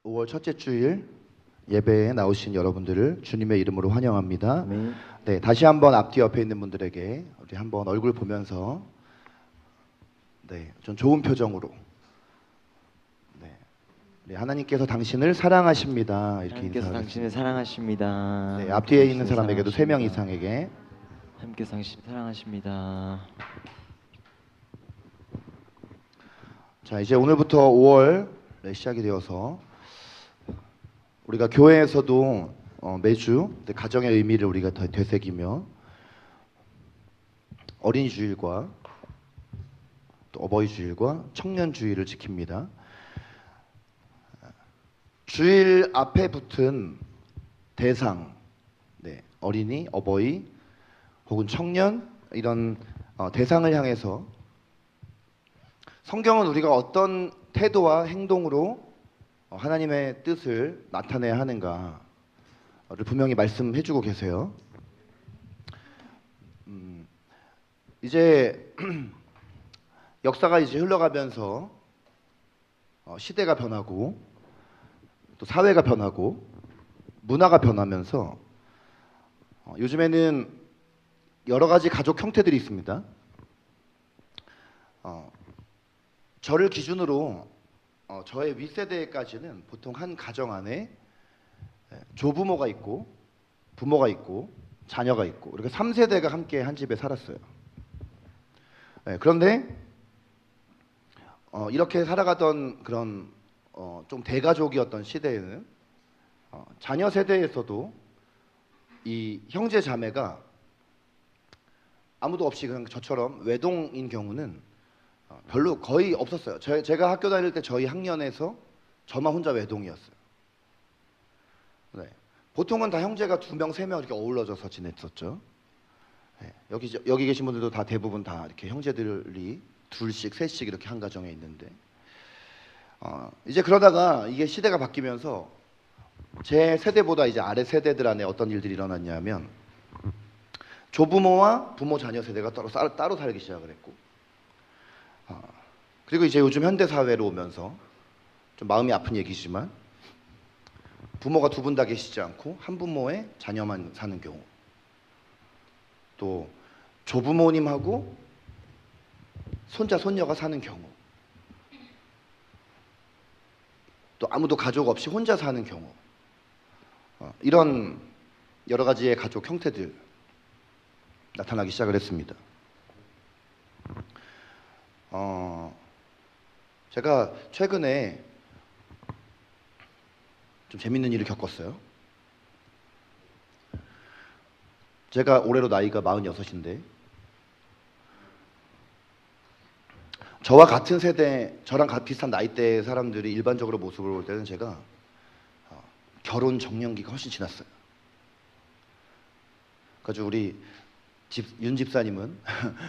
5월 첫째 주일 예배에 나오신 여러분들을 주님의 이름으로 환영합니다. 아멘. 네, 다시 한번 앞뒤 옆에 있는 분들에게 우리 한번 얼굴 보면서 좀 좋은 표정으로 네, 하나님께서 당신을 사랑하십니다. 이렇게 하나님께서 인사하겠습니다. 당신을 사랑하십니다. 네, 앞뒤에 있는 당신을 사람에게도 3명 사랑하십니다. 이상에게 하나님께서 당신 사랑하십니다. 자, 이제 오늘부터 5월 시작이 되어서 우리가 교회에서도 매주 가정의 의미를 우리가 더 되새기며 어린이 주일과 또 어버이 주일과 청년 주일을 지킵니다. 주일 앞에 붙은 대상, 어린이, 어버이 혹은 청년 이런 대상을 향해서 성경은 우리가 어떤 태도와 행동으로 하나님의 뜻을 나타내야 하는가를 분명히 말씀해주고 계세요. 이제 역사가 이제 흘러가면서 시대가 변하고 또 사회가 변하고 문화가 변하면서 요즘에는 여러 가지 가족 형태들이 있습니다. 저를 기준으로 저의 윗세대까지는 보통 한 가정 안에 조부모가 있고 부모가 있고 자녀가 있고 이렇게 3세대가 함께 한 집에 살았어요. 그런데 이렇게 살아가던 그런 좀 대가족이었던 시대에는 자녀 세대에서도 이 형제 자매가 아무도 없이 그냥 저처럼 외동인 경우는 별로 거의 없었어요. 제가 학교 다닐 때 저희 학년에서 저만 혼자 외동이었어요. 보통은 다 형제가 2명, 3명 이렇게 어우러져서 지냈었죠. 여기 계신 분들도 다 대부분 다 이렇게 형제들이 둘씩, 셋씩 이렇게 한 가정에 있는데 이제 그러다가 이게 시대가 바뀌면서 제 세대보다 이제 아래 세대들 안에 어떤 일들이 일어났냐면 조부모와 부모 자녀 세대가 따로 살기 시작을 했고 그리고 이제 요즘 현대 사회로 오면서 좀 마음이 아픈 얘기지만 부모가 2분 다 계시지 않고 한 부모의 자녀만 사는 경우, 또 조부모님하고 손자 손녀가 사는 경우, 또 아무도 가족 없이 혼자 사는 경우, 이런 여러 가지의 가족 형태들 나타나기 시작을 했습니다. 제가 최근에 좀 재밌는 일을 겪었어요. 제가 올해로 나이가 46인데 저와 같은 세대, 저랑 비슷한 나이대의 사람들이 일반적으로 모습을 볼 때는 제가 결혼 정년기가 훨씬 지났어요. 그래서 우리 윤 집사님은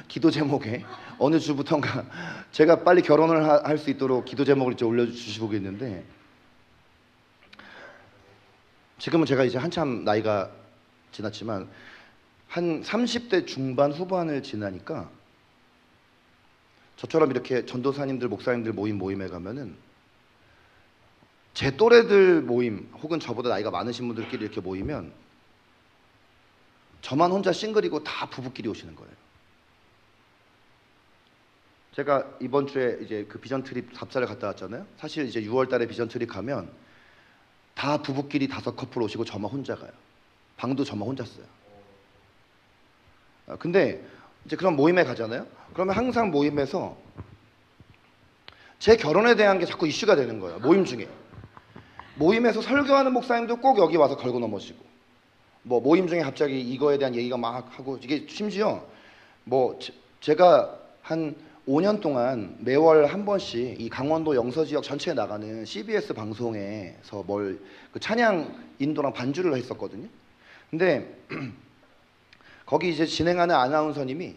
기도 제목에 어느 주부터인가 제가 빨리 결혼을 할 수 있도록 기도 제목을 이제 올려주시고 있는데, 지금은 제가 이제 한참 나이가 지났지만 한 30대 중반 후반을 지나니까 저처럼 이렇게 전도사님들, 목사님들 모임에 가면은 제 또래들 모임 혹은 저보다 나이가 많으신 분들끼리 이렇게 모이면 저만 혼자 싱글이고 다 부부끼리 오시는 거예요. 제가 이번 주에 이제 그 비전 트립 답사를 갔다 왔잖아요. 사실 이제 6월 달에 비전 트립 가면 다 부부끼리 5커플 오시고 저만 혼자 가요. 방도 저만 혼자 써요. 근데 이제 그런 모임에 가잖아요. 그러면 항상 모임에서 제 결혼에 대한 게 자꾸 이슈가 되는 거예요. 모임 중에. 모임에서 설교하는 목사님도 꼭 여기 와서 걸고 넘어지고, 모임 중에 갑자기 이거에 대한 얘기가 막 하고, 이게 심지어 제가 한 5년 동안 매월 한 번씩 이 강원도 영서 지역 전체에 나가는 CBS 방송에서 그 찬양 인도랑 반주를 했었거든요. 근데 거기 이제 진행하는 아나운서님이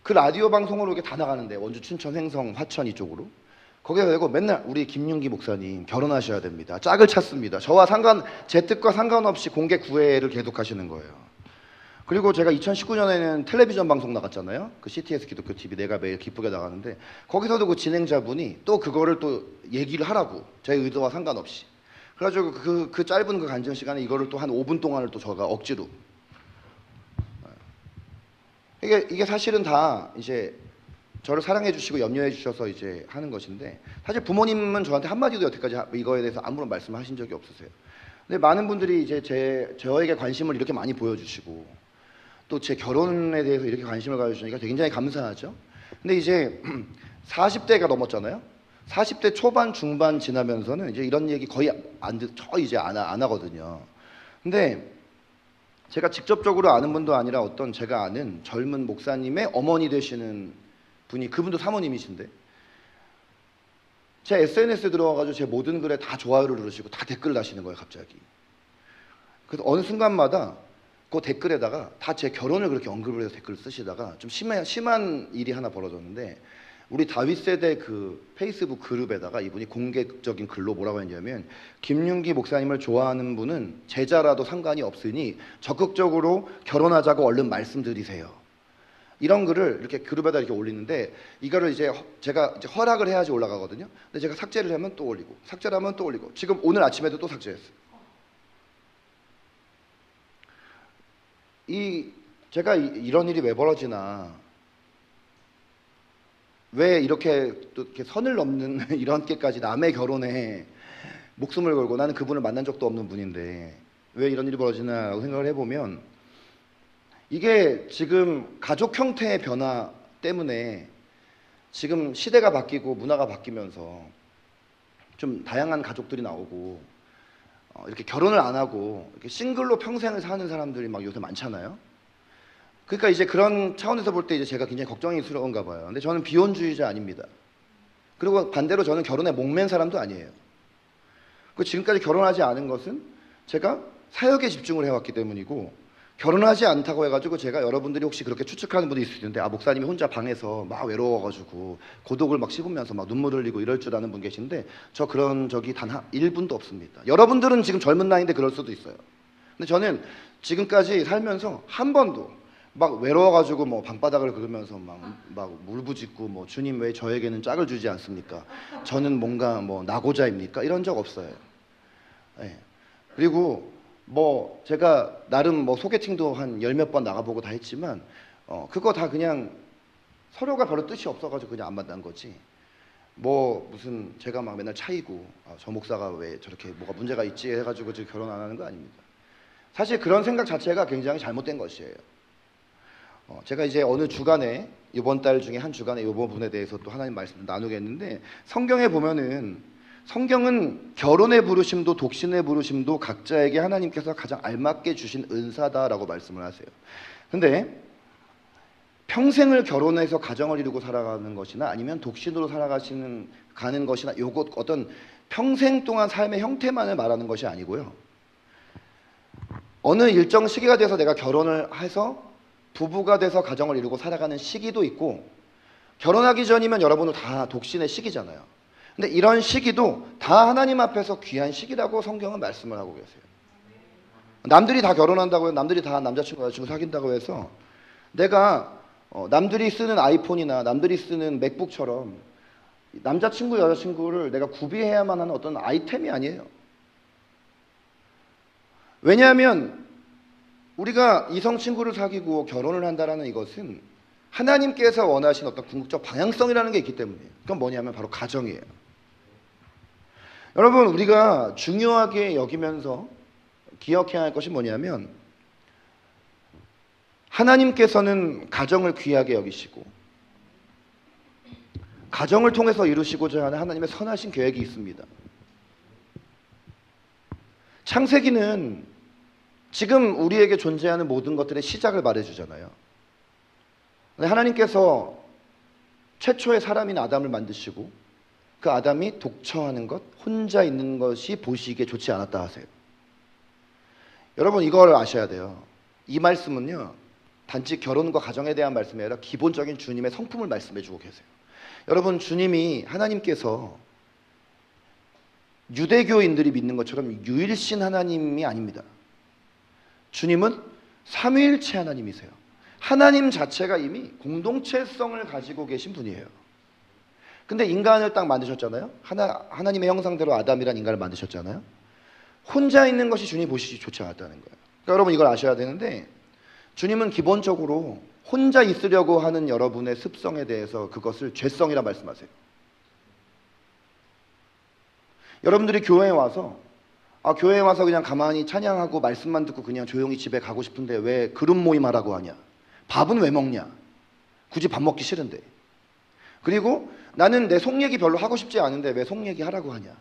그 라디오 방송으로 이렇게 다 나가는데, 원주, 춘천, 횡성, 화천 이쪽으로 거기에 대고 맨날 우리 김윤기 목사님 결혼하셔야 됩니다. 짝을 찾습니다. 제 뜻과 상관없이 공개 구애를 계속 하시는 거예요. 그리고 제가 2019년에는 텔레비전 방송 나갔잖아요. 그 CTS 기독교 TV 내가 매일 기쁘게 나가는데 거기서도 그 진행자분이 또 그거를 또 얘기를 하라고, 제 의도와 상관없이. 그래가지고 그 짧은 그 간증 시간에 이거를 또 한 5분 동안을 또 저가 억지로 이게 사실은 다 이제 저를 사랑해 주시고 염려해 주셔서 이제 하는 것인데, 사실 부모님은 저한테 한마디도 여태까지 이거에 대해서 아무런 말씀을 하신 적이 없으세요. 근데 많은 분들이 이제 저에게 관심을 이렇게 많이 보여주시고 또 제 결혼에 대해서 이렇게 관심을 가져주시니까 굉장히 감사하죠. 근데 이제 40대가 넘었잖아요. 40대 초반 중반 지나면서는 이제 이런 얘기 거의 이제 안 하거든요. 근데 제가 직접적으로 아는 분도 아니라 어떤 제가 아는 젊은 목사님의 어머니 되시는 분이, 그분도 사모님이신데 제 SNS에 들어와가지고 제 모든 글에 다 좋아요를 누르시고 다 댓글을 다시는 거예요, 갑자기. 그래서 어느 순간마다 그 댓글에다가 다 제 결혼을 그렇게 언급을 해서 댓글을 쓰시다가 좀 심한 일이 하나 벌어졌는데, 우리 다윗 세대 그 페이스북 그룹에다가 이분이 공개적인 글로 뭐라고 했냐면, 김윤기 목사님을 좋아하는 분은 제자라도 상관이 없으니 적극적으로 결혼하자고 얼른 말씀드리세요. 이런 글을 이렇게 그룹에다 이렇게 올리는데, 이거를 이제 제가 이제 허락을 해야지 올라가거든요. 근데 제가 삭제를 하면 또 올리고, 삭제를 하면 또 올리고, 지금 오늘 아침에도 또 삭제했어요. 제가 이런 일이 왜 벌어지나, 왜 이렇게 또 이렇게 선을 넘는 이렇게까지 남의 결혼에 목숨을 걸고, 나는 그분을 만난 적도 없는 분인데 왜 이런 일이 벌어지나라고 생각을 해보면, 이게 지금 가족 형태의 변화 때문에 지금 시대가 바뀌고 문화가 바뀌면서 좀 다양한 가족들이 나오고, 이렇게 결혼을 안 하고 이렇게 싱글로 평생을 사는 사람들이 막 요새 많잖아요. 그러니까 이제 그런 차원에서 볼 때 이제 제가 굉장히 걱정스러운가 봐요. 근데 저는 비혼주의자 아닙니다. 그리고 반대로 저는 결혼에 목맨 사람도 아니에요. 그 지금까지 결혼하지 않은 것은 제가 사역에 집중을 해왔기 때문이고, 결혼하지 않다고 해가지고 제가, 여러분들이 혹시 그렇게 추측하는 분이 있을 수 있는데, 목사님이 혼자 방에서 막 외로워가지고 고독을 막 씹으면서 막 눈물 흘리고 이럴 줄 아는 분 계신데, 저 그런 적이 단 1분도 없습니다. 여러분들은 지금 젊은 나이인데 그럴 수도 있어요. 근데 저는 지금까지 살면서 한 번도 막 외로워가지고 뭐 방바닥을 긁으면서 막 울부짖고 뭐, 주님 왜 저에게는 짝을 주지 않습니까? 저는 뭔가 뭐 낙오자입니까? 이런 적 없어요. 네. 그리고 뭐 제가 나름 뭐 소개팅도 한 10몇 번 나가보고 다 했지만 그거 다 그냥 서로가 별로 뜻이 없어가지고 그냥 안 만난 거지, 뭐 무슨 제가 막 맨날 차이고 저 목사가 왜 저렇게 뭐가 문제가 있지 해가지고 지금 결혼 안 하는 거 아닙니다. 사실 그런 생각 자체가 굉장히 잘못된 것이에요. 제가 이제 어느 주간에, 이번 달 중에 한 주간에 이번 분에 대해서 또 하나님 말씀을 나누겠는데, 성경에 보면은, 성경은 결혼의 부르심도 독신의 부르심도 각자에게 하나님께서 가장 알맞게 주신 은사다라고 말씀을 하세요. 근데 평생을 결혼해서 가정을 이루고 살아가는 것이나 아니면 독신으로 가는 것이나, 요것 어떤 평생 동안 삶의 형태만을 말하는 것이 아니고요, 어느 일정 시기가 돼서 내가 결혼을 해서 부부가 돼서 가정을 이루고 살아가는 시기도 있고, 결혼하기 전이면 여러분은 다 독신의 시기잖아요. 근데 이런 시기도 다 하나님 앞에서 귀한 시기라고 성경은 말씀을 하고 계세요. 남들이 다 결혼한다고 해서, 남들이 다 남자친구 여자친구 사귄다고 해서 내가 남들이 쓰는 아이폰이나 남들이 쓰는 맥북처럼 남자친구 여자친구를 내가 구비해야만 하는 어떤 아이템이 아니에요. 왜냐하면 우리가 이성 친구를 사귀고 결혼을 한다는 이것은 하나님께서 원하신 어떤 궁극적 방향성이라는 게 있기 때문이에요. 그건 뭐냐면 바로 가정이에요. 여러분, 우리가 중요하게 여기면서 기억해야 할 것이 뭐냐면, 하나님께서는 가정을 귀하게 여기시고 가정을 통해서 이루시고자 하는 하나님의 선하신 계획이 있습니다. 창세기는 지금 우리에게 존재하는 모든 것들의 시작을 말해주잖아요. 하나님께서 최초의 사람인 아담을 만드시고 그 아담이 독처하는 것, 혼자 있는 것이 보시기에 좋지 않았다 하세요. 여러분, 이걸 아셔야 돼요. 이 말씀은요, 단지 결혼과 가정에 대한 말씀이 아니라 기본적인 주님의 성품을 말씀해 주고 계세요. 여러분, 주님이, 하나님께서 유대교인들이 믿는 것처럼 유일신 하나님이 아닙니다. 주님은 삼위일체 하나님이세요. 하나님 자체가 이미 공동체성을 가지고 계신 분이에요. 근데 인간을 딱 만드셨잖아요. 하나님의 형상대로 아담이란 인간을 만드셨잖아요. 혼자 있는 것이 주님 보시기 좋지 않았다는 거예요. 그러니까 여러분 이걸 아셔야 되는데 주님은 기본적으로 혼자 있으려고 하는 여러분의 습성에 대해서 그것을 죄성이라 말씀하세요. 여러분들이 교회에 와서 교회에 와서 그냥 가만히 찬양하고 말씀만 듣고 그냥 조용히 집에 가고 싶은데 왜 그룹 모임 하라고 하냐? 밥은 왜 먹냐? 굳이 밥 먹기 싫은데. 그리고 나는 내 속 얘기 별로 하고 싶지 않은데 왜 속 얘기 하라고 하냐?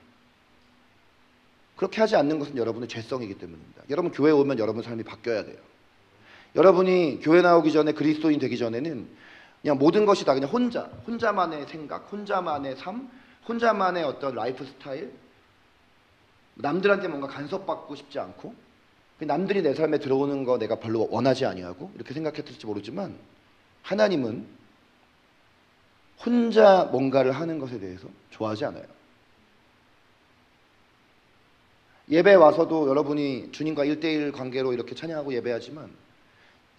그렇게 하지 않는 것은 여러분의 죄성이기 때문입니다. 여러분 교회에 오면 여러분 삶이 바뀌어야 돼요. 여러분이 교회 나오기 전에 그리스도인 되기 전에는 그냥 모든 것이 다 그냥 혼자만의 생각, 혼자만의 삶, 혼자만의 어떤 라이프 스타일, 남들한테 뭔가 간섭받고 싶지 않고 남들이 내 삶에 들어오는 거 내가 별로 원하지 아니하고 이렇게 생각했을지 모르지만 하나님은 혼자 뭔가를 하는 것에 대해서 좋아하지 않아요. 예배 와서도 여러분이 주님과 1대1 관계로 이렇게 찬양하고 예배하지만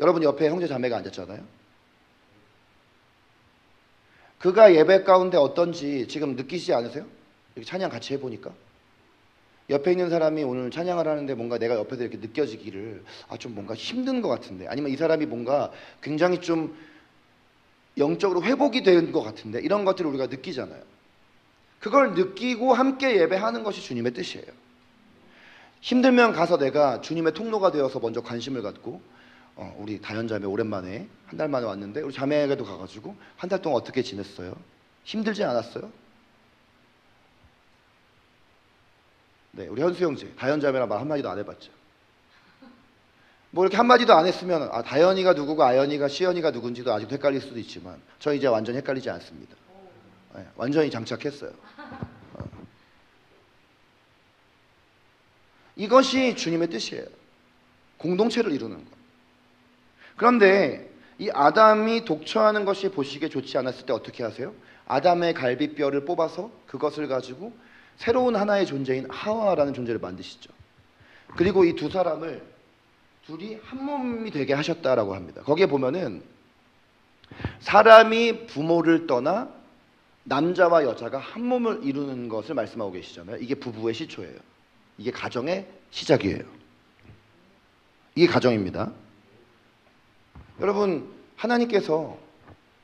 여러분 옆에 형제 자매가 앉았잖아요. 그가 예배 가운데 어떤지 지금 느끼시지 않으세요? 이렇게 찬양 같이 해보니까 옆에 있는 사람이 오늘 찬양을 하는데 뭔가 내가 옆에서 이렇게 느껴지기를 좀 뭔가 힘든 것 같은데, 아니면 이 사람이 뭔가 굉장히 좀 영적으로 회복이 된 것 같은데, 이런 것들을 우리가 느끼잖아요. 그걸 느끼고 함께 예배하는 것이 주님의 뜻이에요. 힘들면 가서 내가 주님의 통로가 되어서 먼저 관심을 갖고 우리 다현자매 오랜만에 한 달 만에 왔는데 우리 자매에게도 가가지고 한 달 동안 어떻게 지냈어요? 힘들지 않았어요? 네, 우리 현수 형제 다현자매랑 말 한마디도 안 해봤죠. 뭐 이렇게 한마디도 안 했으면 다현이가 누구고 아연이가 시연이가 누군지도 아직도 헷갈릴 수도 있지만 저 이제 완전 헷갈리지 않습니다. 네, 완전히 장착했어요. 이것이 주님의 뜻이에요. 공동체를 이루는 것. 그런데 이 아담이 독처하는 것이 보시기에 좋지 않았을 때 어떻게 하세요? 아담의 갈비뼈를 뽑아서 그것을 가지고 새로운 하나의 존재인 하와라는 존재를 만드시죠. 그리고 이 두 사람을 둘이 한 몸이 되게 하셨다라고 합니다. 거기에 보면은 사람이 부모를 떠나 남자와 여자가 한 몸을 이루는 것을 말씀하고 계시잖아요. 이게 부부의 시초예요. 이게 가정의 시작이에요. 이게 가정입니다. 여러분, 하나님께서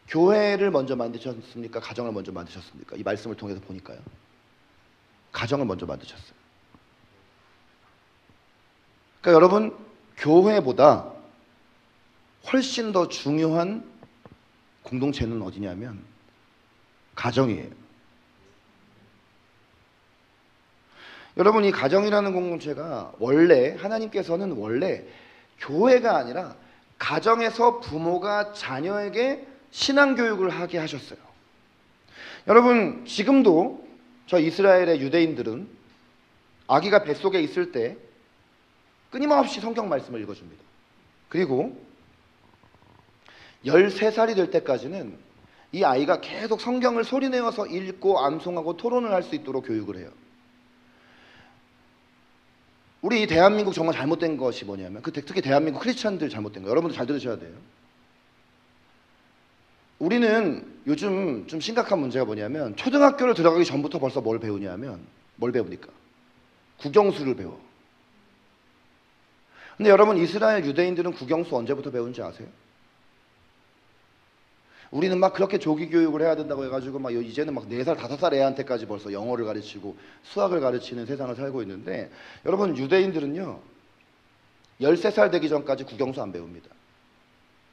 교회를 먼저 만드셨습니까? 가정을 먼저 만드셨습니까? 이 말씀을 통해서 보니까요. 가정을 먼저 만드셨어요. 그러니까 여러분, 교회보다 훨씬 더 중요한 공동체는 어디냐면 가정이에요. 여러분, 이 가정이라는 공동체가 하나님께서는 원래 교회가 아니라 가정에서 부모가 자녀에게 신앙교육을 하게 하셨어요. 여러분, 지금도 저 이스라엘의 유대인들은 아기가 뱃속에 있을 때 끊임없이 성경 말씀을 읽어줍니다. 그리고 13살이 될 때까지는 이 아이가 계속 성경을 소리내어서 읽고 암송하고 토론을 할 수 있도록 교육을 해요. 우리 대한민국 정말 잘못된 것이 뭐냐면 특히 대한민국 크리스찬들 잘못된 거예요. 여러분들 잘 들으셔야 돼요. 우리는 요즘 좀 심각한 문제가 뭐냐면 초등학교를 들어가기 전부터 벌써 뭘 배웁니까? 국영수를 배워. 근데 여러분, 이스라엘 유대인들은 국영수 언제부터 배운지 아세요? 우리는 막 그렇게 조기 교육을 해야 된다고 해가지고 이제는 4살, 5살 애한테까지 벌써 영어를 가르치고 수학을 가르치는 세상을 살고 있는데, 여러분, 유대인들은요 13살 되기 전까지 국영수 안 배웁니다.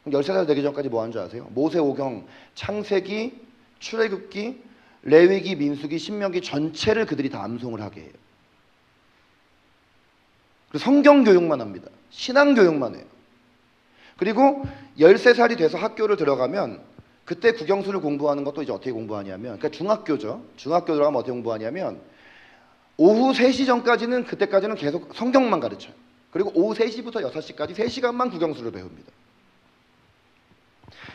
13살 되기 전까지 뭐 하는 줄 아세요? 모세오경, 창세기, 출애굽기, 레위기, 민수기, 신명기 전체를 그들이 다 암송을 하게 해요. 그리고 성경 교육만 합니다. 신앙 교육만 해요. 그리고 13살이 돼서 학교를 들어가면 그때 국영수를 공부하는 것도 이제 어떻게 공부하냐면, 그러니까 중학교죠. 중학교 들어가면 어떻게 공부하냐면 오후 3시 전까지는, 그때까지는 계속 성경만 가르쳐요. 그리고 오후 3시부터 6시까지 3시간만 국영수를 배웁니다.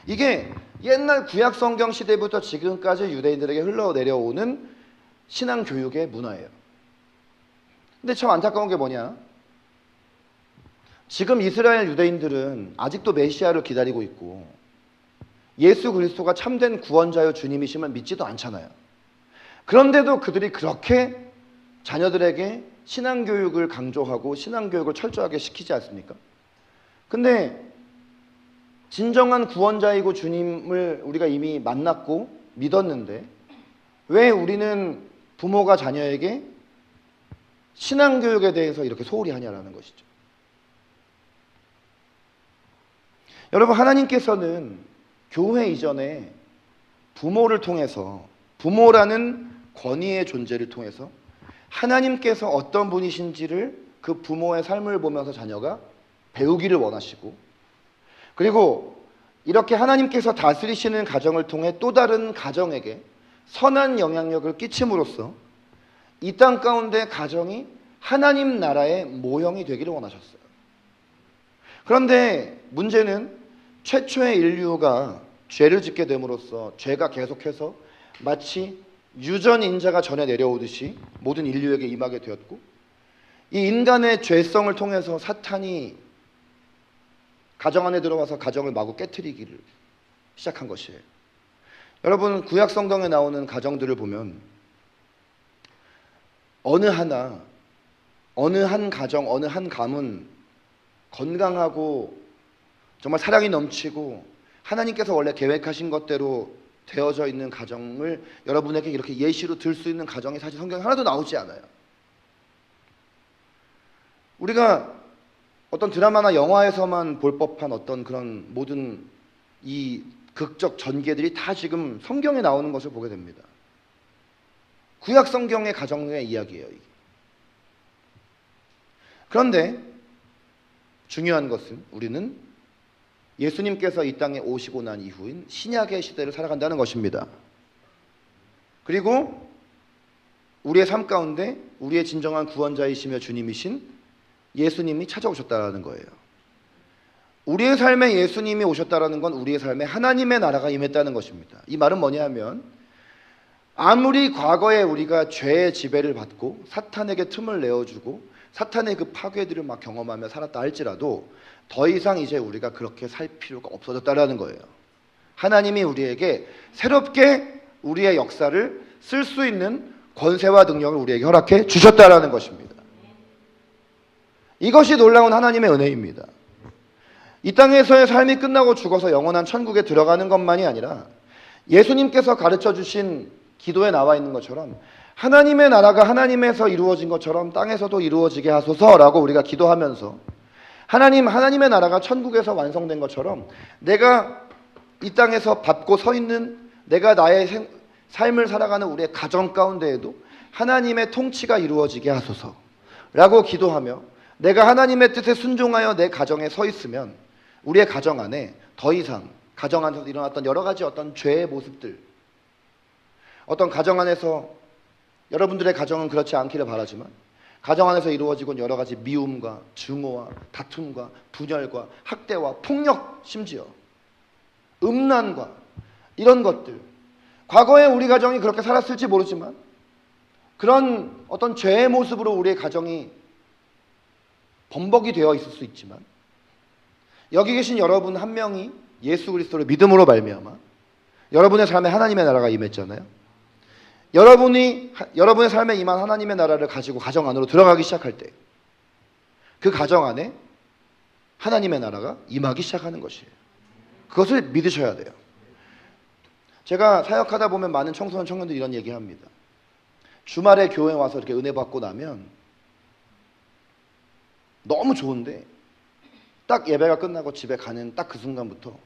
이게 옛날 구약 성경 시대부터 지금까지 유대인들에게 흘러내려오는 신앙 교육의 문화예요. 근데 참 안타까운 게 뭐냐? 지금 이스라엘 유대인들은 아직도 메시아를 기다리고 있고 예수 그리스도가 참된 구원자여 주님이심을 믿지도 않잖아요. 그런데도 그들이 그렇게 자녀들에게 신앙교육을 강조하고 신앙교육을 철저하게 시키지 않습니까? 근데 진정한 구원자이고 주님을 우리가 이미 만났고 믿었는데 왜 우리는 부모가 자녀에게 신앙교육에 대해서 이렇게 소홀히 하냐라는 것이죠. 여러분, 하나님께서는 교회 이전에 부모를 통해서, 부모라는 권위의 존재를 통해서 하나님께서 어떤 분이신지를 그 부모의 삶을 보면서 자녀가 배우기를 원하시고, 그리고 이렇게 하나님께서 다스리시는 가정을 통해 또 다른 가정에게 선한 영향력을 끼침으로써 이 땅 가운데 가정이 하나님 나라의 모형이 되기를 원하셨어요. 그런데 문제는 최초의 인류가 죄를 짓게 됨으로써 죄가 계속해서 마치 유전인자가 전해 내려오듯이 모든 인류에게 임하게 되었고, 이 인간의 죄성을 통해서 사탄이 가정 안에 들어와서 가정을 마구 깨트리기를 시작한 것이에요. 여러분, 구약 성경에 나오는 가정들을 보면 어느 한 가정, 어느 한 가문 건강하고 정말 사랑이 넘치고 하나님께서 원래 계획하신 것대로 되어져 있는 가정을 여러분에게 이렇게 예시로 들 수 있는 가정이 사실 성경에 하나도 나오지 않아요. 우리가 어떤 드라마나 영화에서만 볼 법한 어떤 그런 모든 이 극적 전개들이 다 지금 성경에 나오는 것을 보게 됩니다. 구약 성경의 가정의 이야기예요, 이게. 그런데 중요한 것은 우리는 예수님께서 이 땅에 오시고 난 이후인 신약의 시대를 살아간다는 것입니다. 그리고 우리의 삶 가운데 우리의 진정한 구원자이시며 주님이신 예수님이 찾아오셨다는 거예요. 우리의 삶에 예수님이 오셨다는 건 우리의 삶에 하나님의 나라가 임했다는 것입니다. 이 말은 뭐냐면, 아무리 과거에 우리가 죄의 지배를 받고 사탄에게 틈을 내어주고 사탄의 그 파괴들을 막 경험하며 살았다 할지라도 더 이상 이제 우리가 그렇게 살 필요가 없어졌다는 거예요. 하나님이 우리에게 새롭게 우리의 역사를 쓸 수 있는 권세와 능력을 우리에게 허락해 주셨다는 것입니다. 이것이 놀라운 하나님의 은혜입니다. 이 땅에서의 삶이 끝나고 죽어서 영원한 천국에 들어가는 것만이 아니라 예수님께서 가르쳐 주신 기도에 나와 있는 것처럼 하나님의 나라가 하나님에서 이루어진 것처럼 땅에서도 이루어지게 하소서라고 우리가 기도하면서 하나님의 나라가 천국에서 완성된 것처럼 내가 이 땅에서 밟고 서 있는, 내가 나의 삶을 살아가는 우리의 가정 가운데에도 하나님의 통치가 이루어지게 하소서라고 기도하며 내가 하나님의 뜻에 순종하여 내 가정에 서 있으면 우리의 가정 안에 더 이상 가정 안에서 일어났던 여러 가지 어떤 죄의 모습들, 어떤 가정 안에서, 여러분들의 가정은 그렇지 않기를 바라지만 가정 안에서 이루어지고 여러 가지 미움과 증오와 다툼과 분열과 학대와 폭력, 심지어 음란과 이런 것들, 과거에 우리 가정이 그렇게 살았을지 모르지만 그런 어떤 죄의 모습으로 우리의 가정이 범벅이 되어 있을 수 있지만 여기 계신 여러분 한 명이 예수 그리스도를 믿음으로 말미암아 여러분의 삶에 하나님의 나라가 임했잖아요. 여러분의 삶에 임한 하나님의 나라를 가지고 가정 안으로 들어가기 시작할 때 그 가정 안에 하나님의 나라가 임하기 시작하는 것이에요. 그것을 믿으셔야 돼요. 제가 사역하다 보면 많은 청소년 청년들이 이런 얘기합니다. 주말에 교회 와서 이렇게 은혜 받고 나면 너무 좋은데 딱 예배가 끝나고 집에 가는 딱 그 순간부터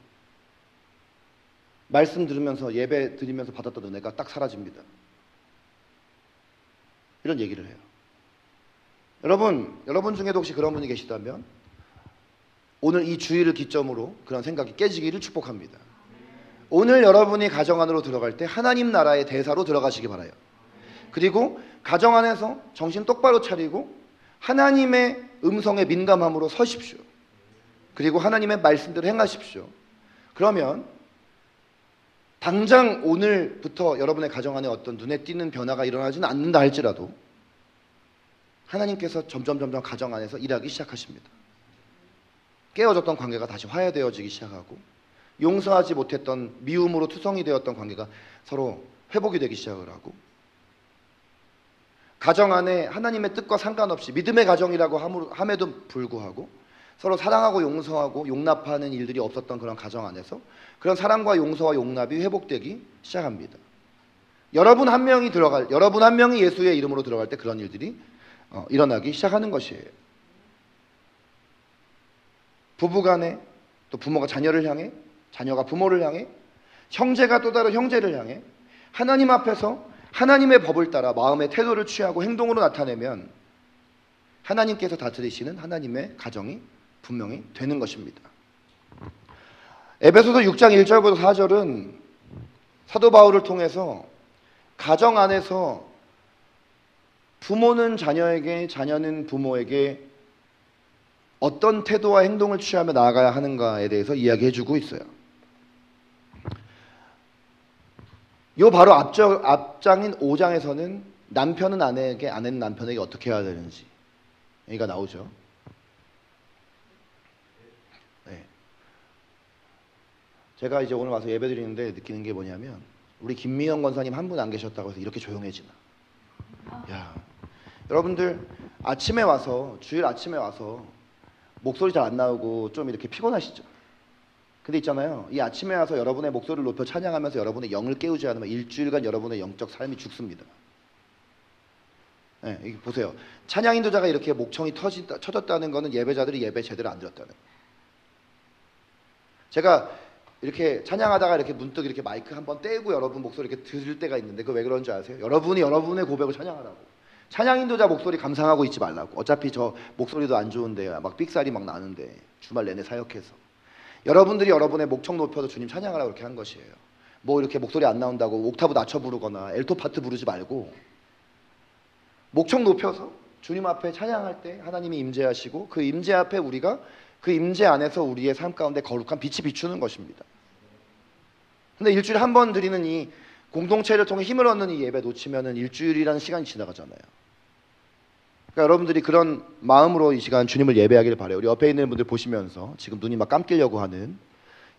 말씀 들으면서 예배 드리면서 받았던 은혜가 딱 사라집니다. 이런 얘기를 해요. 여러분 중에도 혹시 그런 분이 계시다면 오늘 이 주일을 기점으로 그런 생각이 깨지기를 축복합니다. 오늘 여러분이 가정 안으로 들어갈 때 하나님 나라의 대사로 들어가시기 바라요. 그리고 가정 안에서 정신 똑바로 차리고 하나님의 음성에 민감함으로 서십시오. 그리고 하나님의 말씀대로 행하십시오. 그러면 당장 오늘부터 여러분의 가정 안에 어떤 눈에 띄는 변화가 일어나지는 않는다 할지라도 하나님께서 점점 가정 안에서 일하기 시작하십니다. 깨어졌던 관계가 다시 화해되어지기 시작하고 용서하지 못했던 미움으로 투성이 되었던 관계가 서로 회복이 되기 시작을 하고 가정 안에 하나님의 뜻과 상관없이 믿음의 가정이라고 함에도 불구하고 서로 사랑하고 용서하고 용납하는 일들이 없었던 그런 가정 안에서 그런 사랑과 용서와 용납이 회복되기 시작합니다. 여러분 한 명이 예수의 이름으로 들어갈 때 그런 일들이 일어나기 시작하는 것이에요. 부부간에, 또 부모가 자녀를 향해, 자녀가 부모를 향해, 형제가 또 다른 형제를 향해 하나님 앞에서 하나님의 법을 따라 마음의 태도를 취하고 행동으로 나타내면 하나님께서 다스리시는 하나님의 가정이 분명히 되는 것입니다. 에베소서 6장 1절부터 4절은 사도 바울을 통해서 가정 안에서 부모는 자녀에게, 자녀는 부모에게 어떤 태도와 행동을 취하며 나아가야 하는가에 대해서 이야기해주고 있어요. 요 바로 앞장인 5장에서는 남편은 아내에게, 아내는 남편에게 어떻게 해야 되는지 얘기가 나오죠. 네. 제가 이제 오늘 와서 예배 드리는데 느끼는 게 뭐냐면 우리 김미영 권사님 한 분 안 계셨다고 해서 이렇게 조용해지나. 야, 여러분들 아침에 와서, 주일 아침에 와서 목소리 잘 안 나오고 좀 이렇게 피곤하시죠? 근데 있잖아요, 이 아침에 와서 여러분의 목소리를 높여 찬양하면서 여러분의 영을 깨우지 않으면 일주일간 여러분의 영적 삶이 죽습니다. 네, 여기 보세요. 찬양 인도자가 이렇게 목청이 터졌다는 것은 예배자들이 예배 제대로 안 드렸다는 거예요. 제가 이렇게 찬양하다가 이렇게 문득 이렇게 마이크 한번 떼고 여러분 목소리 이렇게 들을 때가 있는데 그거 왜 그런지 아세요? 여러분이 여러분의 고백을 찬양하라고. 찬양 인도자 목소리 감상하고 있지 말라고. 어차피 저 목소리도 안 좋은데 막 삑사리 막 나는데 주말 내내 사역해서. 여러분들이 여러분의 목청 높여서 주님 찬양하라고 그렇게 한 것이에요. 뭐 이렇게 목소리 안 나온다고 옥타브 낮춰 부르거나 엘토 파트 부르지 말고 목청 높여서 주님 앞에 찬양할 때 하나님이 임재하시고 그 임재 앞에 우리가 그 임재 안에서 우리의 삶 가운데 거룩한 빛이 비추는 것입니다. 근데 일주일에 한 번 드리는 이 공동체를 통해 힘을 얻는 이 예배 놓치면은 일주일이라는 시간이 지나가잖아요. 그러니까 여러분들이 그런 마음으로 이 시간 주님을 예배하기를 바라요. 우리 옆에 있는 분들 보시면서 지금 눈이 막 감기려고 하는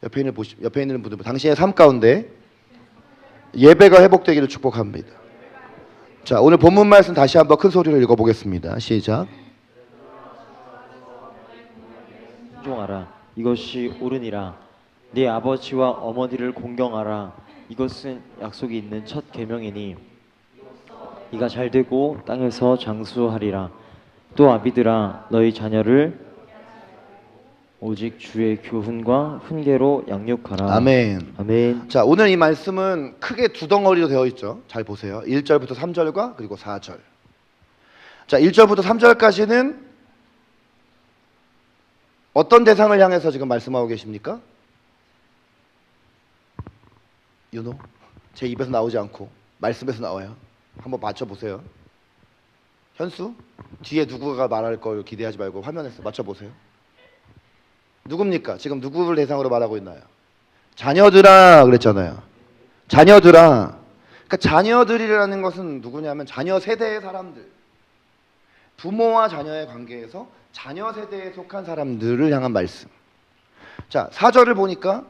옆에 있는 분들, 당신의 삶 가운데 예배가 회복되기를 축복합니다. 자, 오늘 본문 말씀 다시 한번 큰 소리로 읽어보겠습니다. 시작. 순종하라. 이것이 옳으니라. 네 아버지와 어머니를 공경하라. 이것은 약속이 있는 첫 계명이니 이가 잘되고 땅에서 장수하리라. 또 아비들아, 너희 자녀를 오직 주의 교훈과 훈계로 양육하라. 아멘. 아멘. 자, 오늘 이 말씀은 크게 두 덩어리로 되어 있죠. 잘 보세요. 1절부터 3절과 그리고 4절. 자, 1절부터 3절까지는 어떤 대상을 향해서 지금 말씀하고 계십니까? 윤호? 제 입에서 나오지 않고 말씀에서 나와요. 한번 맞춰보세요. 현수? 뒤에 누구가 말할 걸 기대하지 말고 화면에서 맞춰보세요. 누굽니까? 지금 누구를 대상으로 말하고 있나요? 자녀들아 그랬잖아요. 자녀들아. 그러니까 자녀들이라는 것은 누구냐면 자녀 세대의 사람들. 부모와 자녀의 관계에서 자녀 세대에 속한 사람들을 향한 말씀. 자, 4절을 보니까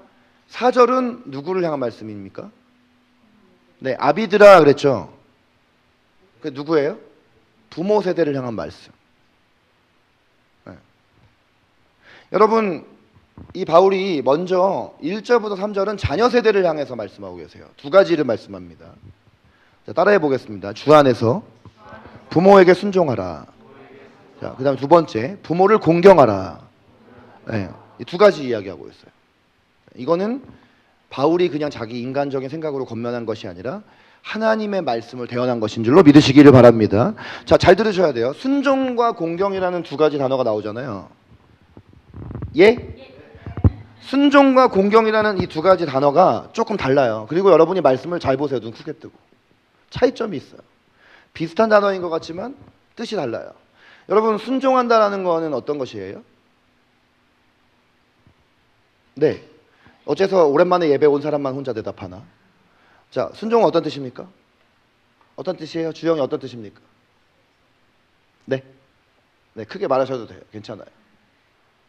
4절은 누구를 향한 말씀입니까? 네, 아비들아 그랬죠. 그 누구예요? 부모 세대를 향한 말씀. 네. 여러분, 이 바울이 먼저 1절부터 3절은 자녀 세대를 향해서 말씀하고 계세요. 두 가지를 말씀합니다. 자, 따라해 보겠습니다. 주 안에서 부모에게 순종하라. 자, 그 다음 두 번째, 부모를 공경하라. 네, 이 두 가지 이야기하고 있어요. 이거는 바울이 그냥 자기 인간적인 생각으로 건면한 것이 아니라 하나님의 말씀을 대언한 것인 줄로 믿으시기를 바랍니다. 자, 잘 들으셔야 돼요. 순종과 공경이라는 두 가지 단어가 나오잖아요. 예? 순종과 공경이라는 이 두 가지 단어가 조금 달라요. 그리고 여러분이 말씀을 잘 보세요. 눈 크게 뜨고. 차이점이 있어요. 비슷한 단어인 것 같지만 뜻이 달라요. 여러분, 순종한다라는 거는 어떤 것이에요? 네. 어째서 오랜만에 예배 온 사람만 혼자 대답하나? 자, 순종은 어떤 뜻입니까? 어떤 뜻이에요? 주영이 어떤 뜻입니까? 네. 네, 크게 말하셔도 돼요. 괜찮아요.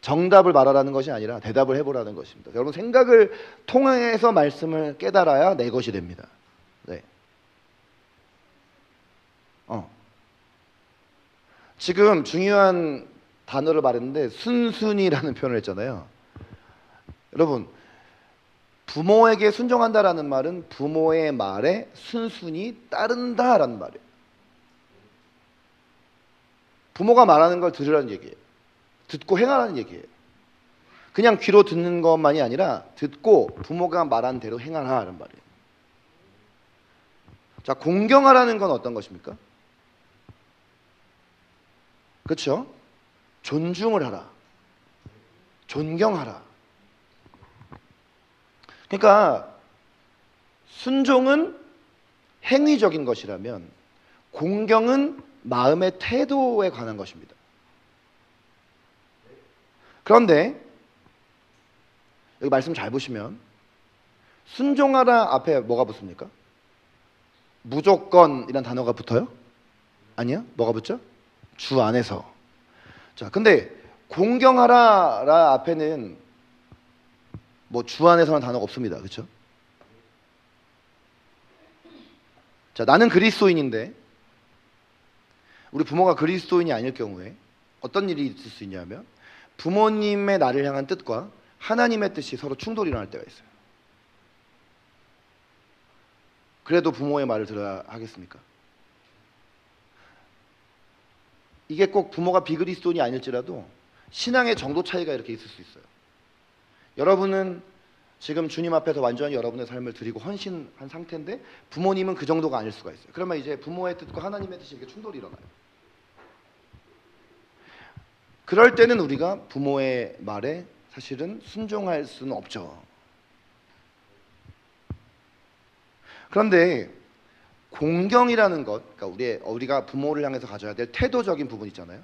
정답을 말하라는 것이 아니라 대답을 해보라는 것입니다. 여러분, 생각을 통해서 말씀을 깨달아야 내 것이 됩니다. 네. 지금 중요한 단어를 말했는데 순순히라는 표현을 했잖아요. 여러분, 부모에게 순종한다라는 말은 부모의 말에 순순히 따른다라는 말이에요. 부모가 말하는 걸 들으라는 얘기예요. 듣고 행하라는 얘기예요. 그냥 귀로 듣는 것만이 아니라 듣고 부모가 말한 대로 행하라는 말이에요. 자, 공경하라는 건 어떤 것입니까? 그렇죠? 존중을 하라. 존경하라. 그러니까 순종은 행위적인 것이라면 공경은 마음의 태도에 관한 것입니다. 그런데 여기 말씀 잘 보시면 순종하라 앞에 뭐가 붙습니까? 무조건이란 단어가 붙어요? 아니요? 뭐가 붙죠? 주 안에서. 자, 근데 공경하라 앞에는 뭐 주 안에서는 단어가 없습니다. 그렇죠? 자, 나는 그리스도인인데 우리 부모가 그리스도인이 아닐 경우에 어떤 일이 있을 수 있냐면 부모님의 나를 향한 뜻과 하나님의 뜻이 서로 충돌이 일어날 때가 있어요. 그래도 부모의 말을 들어야 하겠습니까? 이게 꼭 부모가 비그리스도인이 아닐지라도 신앙의 정도 차이가 이렇게 있을 수 있어요. 여러분은 지금 주님 앞에서 완전히 여러분의 삶을 드리고 헌신한 상태인데 부모님은 그 정도가 아닐 수가 있어요. 그러면 이제 부모의 뜻과 하나님의 뜻이 이렇게 충돌이 일어나요. 그럴 때는 우리가 부모의 말에 사실은 순종할 수는 없죠. 그런데 공경이라는 것, 그러니까 우리가 부모를 향해서 가져야 될 태도적인 부분 있잖아요.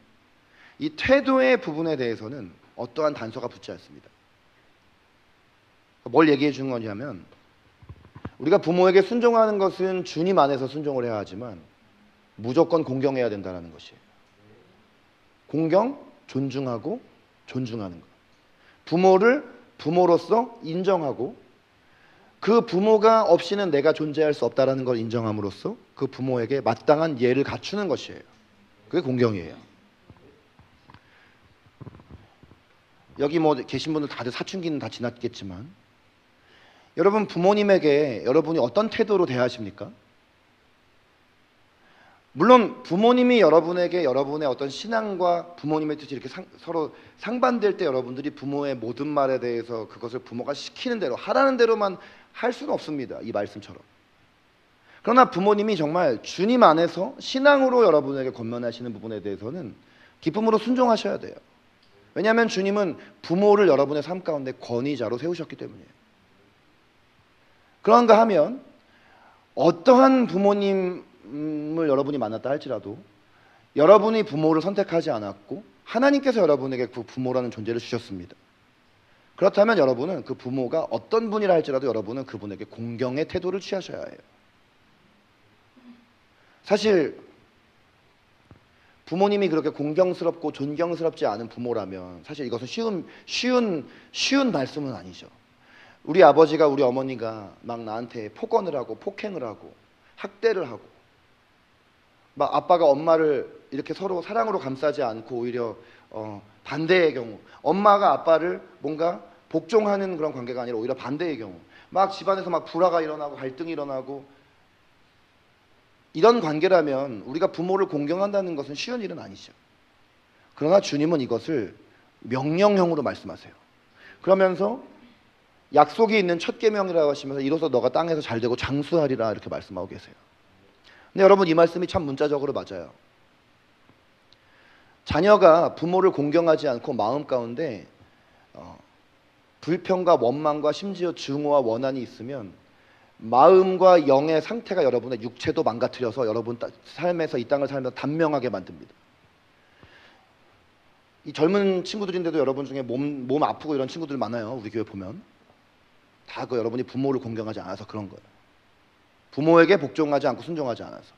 이 태도의 부분에 대해서는 어떠한 단서가 붙지 않습니다. 뭘 얘기해 주는 거냐면 우리가 부모에게 순종하는 것은 주님 안에서 순종을 해야 하지만 무조건 공경해야 된다는 것이에요. 공경, 존중하고 존중하는 것. 부모를 부모로서 인정하고 그 부모가 없이는 내가 존재할 수 없다는 걸 인정함으로써 그 부모에게 마땅한 예를 갖추는 것이에요. 그게 공경이에요. 여기 뭐 계신 분들 다들 사춘기는 다 지났겠지만 여러분 부모님에게 여러분이 어떤 태도로 대하십니까? 물론 부모님이 여러분에게 여러분의 어떤 신앙과 부모님의 뜻이 이렇게 서로 상반될 때 여러분들이 부모의 모든 말에 대해서 그것을 부모가 시키는 대로 하라는 대로만 할 수는 없습니다. 이 말씀처럼. 그러나 부모님이 정말 주님 안에서 신앙으로 여러분에게 권면하시는 부분에 대해서는 기쁨으로 순종하셔야 돼요. 왜냐하면 주님은 부모를 여러분의 삶 가운데 권위자로 세우셨기 때문이에요. 그런가 하면 어떠한 부모님을 여러분이 만났다 할지라도 여러분이 부모를 선택하지 않았고 하나님께서 여러분에게 그 부모라는 존재를 주셨습니다. 그렇다면 여러분은 그 부모가 어떤 분이라 할지라도 여러분은 그분에게 공경의 태도를 취하셔야 해요. 사실 부모님이 그렇게 공경스럽고 존경스럽지 않은 부모라면 사실 이것은 쉬운 말씀은 아니죠. 우리 아버지가 우리 어머니가 막 나한테 폭언을 하고 폭행을 하고 학대를 하고 막 아빠가 엄마를 이렇게 서로 사랑으로 감싸지 않고 오히려 반대의 경우 엄마가 아빠를 뭔가 복종하는 그런 관계가 아니라 오히려 반대의 경우 막 집안에서 막 불화가 일어나고 갈등이 일어나고 이런 관계라면 우리가 부모를 공경한다는 것은 쉬운 일은 아니죠. 그러나 주님은 이것을 명령형으로 말씀하세요. 그러면서 약속이 있는 첫 계명이라고 하시면서 이로써 너가 땅에서 잘되고 장수하리라 이렇게 말씀하고 계세요. 근데 여러분 이 말씀이 참 문자적으로 맞아요. 자녀가 부모를 공경하지 않고 마음 가운데 불평과 원망과 심지어 증오와 원한이 있으면 마음과 영의 상태가 여러분의 육체도 망가뜨려서 여러분 삶에서 이 땅을 살면서 단명하게 만듭니다. 이 젊은 친구들인데도 여러분 중에 몸 아프고 이런 친구들 많아요. 우리 교회 보면 다 그 여러분이 부모를 공경하지 않아서 그런 거예요. 부모에게 복종하지 않고 순종하지 않아서.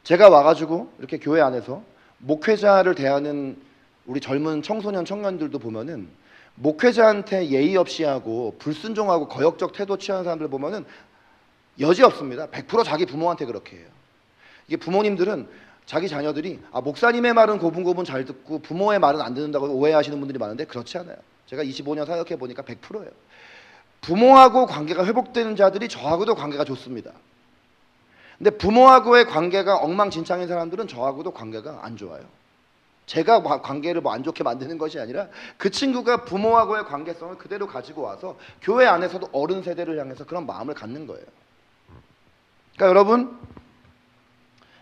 제가 와가지고 이렇게 교회 안에서 목회자를 대하는 우리 젊은 청소년 청년들도 보면은 목회자한테 예의 없이 하고 불순종하고 거역적 태도 취하는 사람들 보면은 여지 없습니다. 100% 자기 부모한테 그렇게 해요. 이게 부모님들은 자기 자녀들이 목사님의 말은 고분고분 잘 듣고 부모의 말은 안 듣는다고 오해하시는 분들이 많은데 그렇지 않아요. 제가 25년 사역해 보니까 100%예요. 부모하고 관계가 회복되는 자들이 저하고도 관계가 좋습니다. 근데 부모하고의 관계가 엉망진창인 사람들은 저하고도 관계가 안 좋아요. 제가 관계를 뭐 안 좋게 만드는 것이 아니라 그 친구가 부모하고의 관계성을 그대로 가지고 와서 교회 안에서도 어른 세대를 향해서 그런 마음을 갖는 거예요. 그러니까 여러분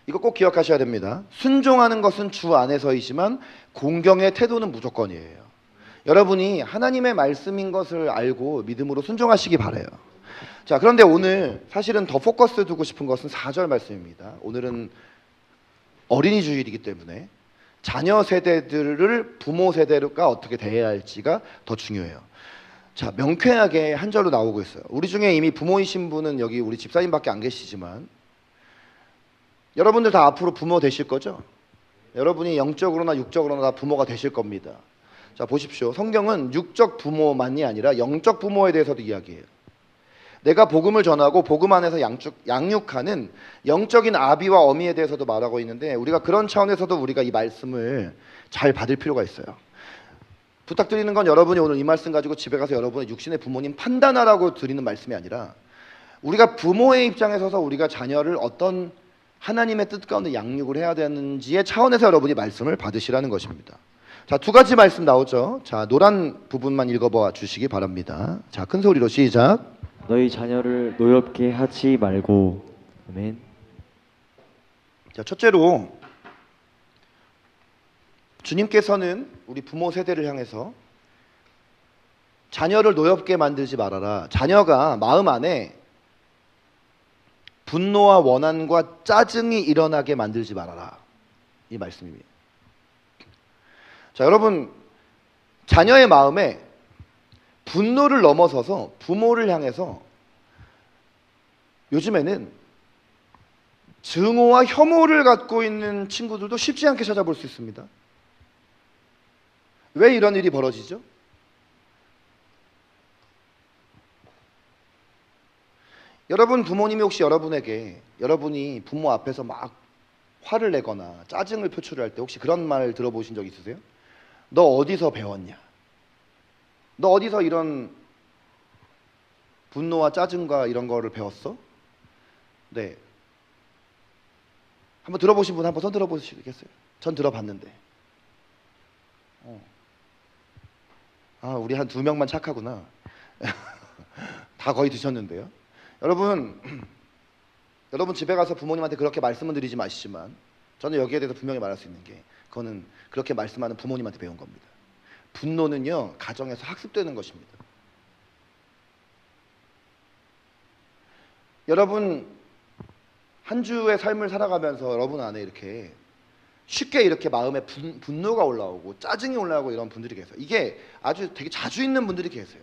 이거 꼭 기억하셔야 됩니다. 순종하는 것은 주 안에서이지만 공경의 태도는 무조건이에요. 여러분이 하나님의 말씀인 것을 알고 믿음으로 순종하시기 바라요. 자, 그런데 오늘 사실은 더 포커스 두고 싶은 것은 4절 말씀입니다. 오늘은 어린이 주일이기 때문에 자녀 세대들을 부모 세대가 어떻게 대해야 할지가 더 중요해요. 자, 명쾌하게 한 절로 나오고 있어요. 우리 중에 이미 부모이신 분은 여기 우리 집사님밖에 안 계시지만 여러분들 다 앞으로 부모 되실 거죠? 여러분이 영적으로나 육적으로나 다 부모가 되실 겁니다. 자, 보십시오. 성경은 육적 부모만이 아니라 영적 부모에 대해서도 이야기해요. 내가 복음을 전하고 복음 안에서 양육하는 영적인 아비와 어미에 대해서도 말하고 있는데 우리가 그런 차원에서도 우리가 이 말씀을 잘 받을 필요가 있어요. 부탁드리는 건 여러분이 오늘 이 말씀 가지고 집에 가서 여러분의 육신의 부모님 판단하라고 드리는 말씀이 아니라 우리가 부모의 입장에 서서 우리가 자녀를 어떤 하나님의 뜻 가운데 양육을 해야 되는지의 차원에서 여러분이 말씀을 받으시라는 것입니다. 자, 두 가지 말씀 나오죠. 자, 노란 부분만 읽어봐 주시기 바랍니다. 자, 큰 소리로 시작. 너희 자녀를 노엽게 하지 말고. 아멘. 자, 첫째로 주님께서는 우리 부모 세대를 향해서 자녀를 노엽게 만들지 말아라. 자녀가 마음 안에 분노와 원한과 짜증이 일어나게 만들지 말아라. 이 말씀입니다. 자, 여러분, 자녀의 마음에 분노를 넘어서서 부모를 향해서 요즘에는 증오와 혐오를 갖고 있는 친구들도 쉽지 않게 찾아볼 수 있습니다. 왜 이런 일이 벌어지죠? 여러분 부모님이 혹시 여러분에게 여러분이 부모 앞에서 막 화를 내거나 짜증을 표출할 때 혹시 그런 말 들어보신 적 있으세요? 너 어디서 배웠냐? 너 어디서 이런 분노와 짜증과 이런 거를 배웠어? 네. 한번 들어보신 분 한번 손 들어보시겠어요? 전 들어봤는데. 우리 한 2명만 착하구나. 다 거의 드셨는데요. 여러분 집에 가서 부모님한테 그렇게 말씀은 드리지 마시지만 저는 여기에 대해서 분명히 말할 수 있는 게 그거는 그렇게 말씀하는 부모님한테 배운 겁니다. 분노는요 가정에서 학습되는 것입니다. 여러분 한 주의 삶을 살아가면서 여러분 안에 이렇게 쉽게 이렇게 마음에 분노가 올라오고 짜증이 올라오고 이런 분들이 계세요. 이게 아주 되게 자주 있는 분들이 계세요.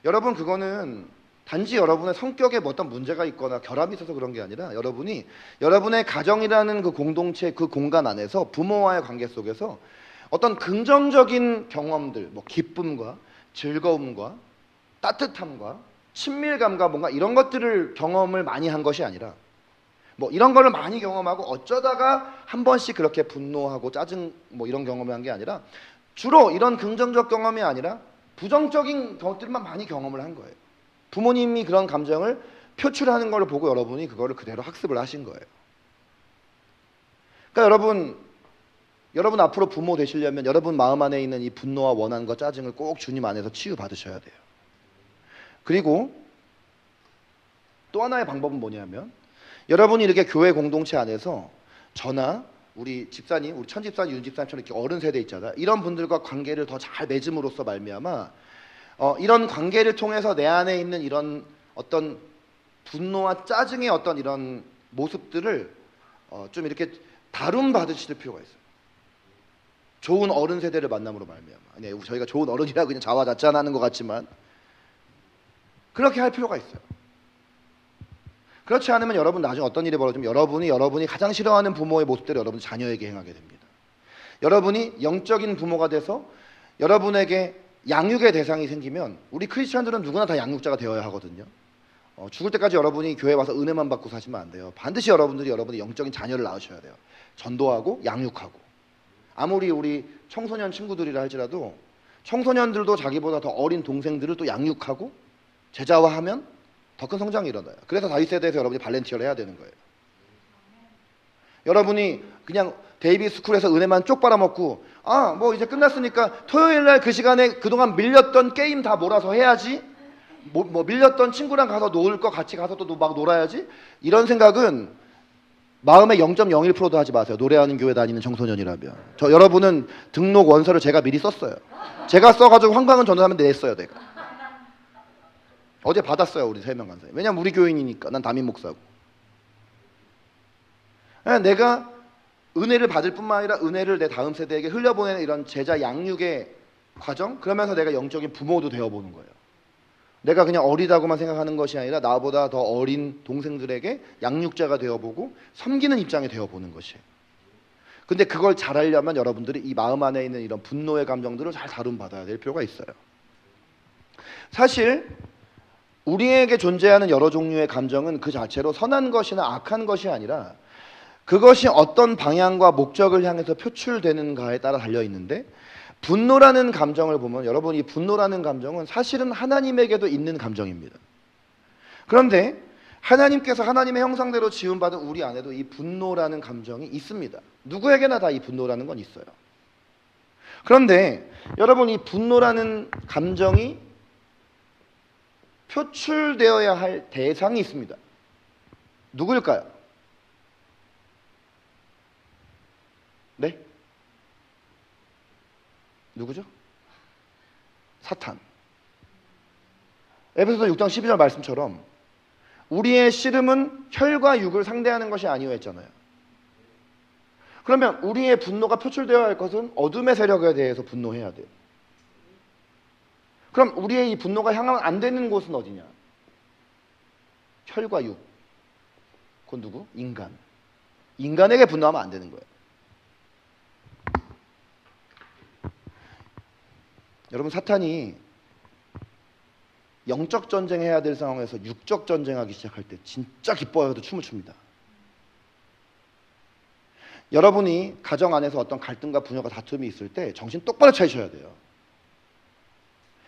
여러분 그거는 단지 여러분의 성격에 뭐 어떤 문제가 있거나 결함이 있어서 그런 게 아니라 여러분이 여러분의 가정이라는 그 공동체 그 공간 안에서 부모와의 관계 속에서 어떤 긍정적인 경험들, 뭐 기쁨과 즐거움과 따뜻함과 친밀감과 뭔가 이런 것들을 경험을 많이 한 것이 아니라 뭐 이런 거를 많이 경험하고 어쩌다가 한 번씩 그렇게 분노하고 짜증 뭐 이런 경험을 한 게 아니라 주로 이런 긍정적 경험이 아니라 부정적인 것들만 많이 경험을 한 거예요. 부모님이 그런 감정을 표출하는 걸 보고 여러분이 그거를 그대로 학습을 하신 거예요. 그러니까 여러분 앞으로 부모 되시려면 여러분 마음 안에 있는 이 분노와 원한과 짜증을 꼭 주님 안에서 치유받으셔야 돼요. 그리고 또 하나의 방법은 뭐냐면 여러분이 이렇게 교회 공동체 안에서 저나 우리 집사님, 우리 천집사님, 윤집사님처럼 이렇게 어른 세대 있잖아요. 이런 분들과 관계를 더 잘 맺음으로써 말미암아 이런 관계를 통해서 내 안에 있는 이런 어떤 분노와 짜증의 어떤 이런 모습들을 좀 이렇게 다룬 받으실 필요가 있어요. 좋은 어른 세대를 만남으로 말미암아. 아니, 저희가 좋은 어른이라고 그냥 자화자찬하는 것 같지만 그렇게 할 필요가 있어요. 그렇지 않으면 여러분 나중에 어떤 일이 벌어지면 여러분이 가장 싫어하는 부모의 모습들을 여러분 자녀에게 행하게 됩니다. 여러분이 영적인 부모가 돼서 여러분에게 양육의 대상이 생기면 우리 크리스천들은 누구나 다 양육자가 되어야 하거든요. 죽을 때까지 여러분이 교회 와서 은혜만 받고 사시면 안 돼요. 반드시 여러분들이 여러분의 영적인 자녀를 낳으셔야 돼요. 전도하고 양육하고. 아무리 우리 청소년 친구들이라 할지라도 청소년들도 자기보다 더 어린 동생들을 또 양육하고 제자화하면 더 큰 성장이 일어나요. 그래서 다윗 세대에서 여러분이 발렌티어를 해야 되는 거예요. 여러분이 그냥 데이비 스쿨에서 은혜만 쪽 빨아먹고 뭐 이제 끝났으니까 토요일날 그 시간에 그동안 밀렸던 게임 다 몰아서 해야지, 뭐 밀렸던 친구랑 가서 놀 거 같이 가서 또 막 놀아야지, 이런 생각은 마음의 0.01%도 하지 마세요. 노래하는 교회 다니는 청소년이라면. 여러분은 등록 원서를 제가 미리 썼어요. 제가 써가지고 한강은 전도하면 냈어요. 내가 어제 받았어요. 우리 3명 간사님. 왜냐면 우리 교인이니까. 난 담임 목사고. 내가 은혜를 받을 뿐만 아니라 은혜를 내 다음 세대에게 흘려보내는 이런 제자 양육의 과정, 그러면서 내가 영적인 부모도 되어보는 거예요. 내가 그냥 어리다고만 생각하는 것이 아니라 나보다 더 어린 동생들에게 양육자가 되어보고 섬기는 입장이 되어보는 것이에요. 근데 그걸 잘하려면 여러분들이 이 마음 안에 있는 이런 분노의 감정들을 잘 다룸받아야 될 필요가 있어요. 사실 우리에게 존재하는 여러 종류의 감정은 그 자체로 선한 것이나 악한 것이 아니라 그것이 어떤 방향과 목적을 향해서 표출되는가에 따라 달려있는데, 분노라는 감정을 보면 여러분, 이 분노라는 감정은 사실은 하나님에게도 있는 감정입니다. 그런데 하나님께서 하나님의 형상대로 지음받은 우리 안에도 이 분노라는 감정이 있습니다. 누구에게나 다 이 분노라는 건 있어요. 그런데 여러분, 이 분노라는 감정이 표출되어야 할 대상이 있습니다. 누구일까요? 네? 누구죠? 사탄. 에베소서 6장 12절 말씀처럼 우리의 씨름은 혈과 육을 상대하는 것이 아니오 했잖아요. 그러면 우리의 분노가 표출되어야 할 것은 어둠의 세력에 대해서 분노해야 돼요. 그럼 우리의 이 분노가 향하면 안 되는 곳은 어디냐? 혈과 육. 그건 누구? 인간. 인간에게 분노하면 안 되는 거예요. 여러분, 사탄이 영적 전쟁해야 될 상황에서 육적 전쟁하기 시작할 때 진짜 기뻐해도 춤을 춥니다. 여러분이 가정 안에서 어떤 갈등과 분열과 다툼이 있을 때 정신 똑바로 차리셔야 돼요.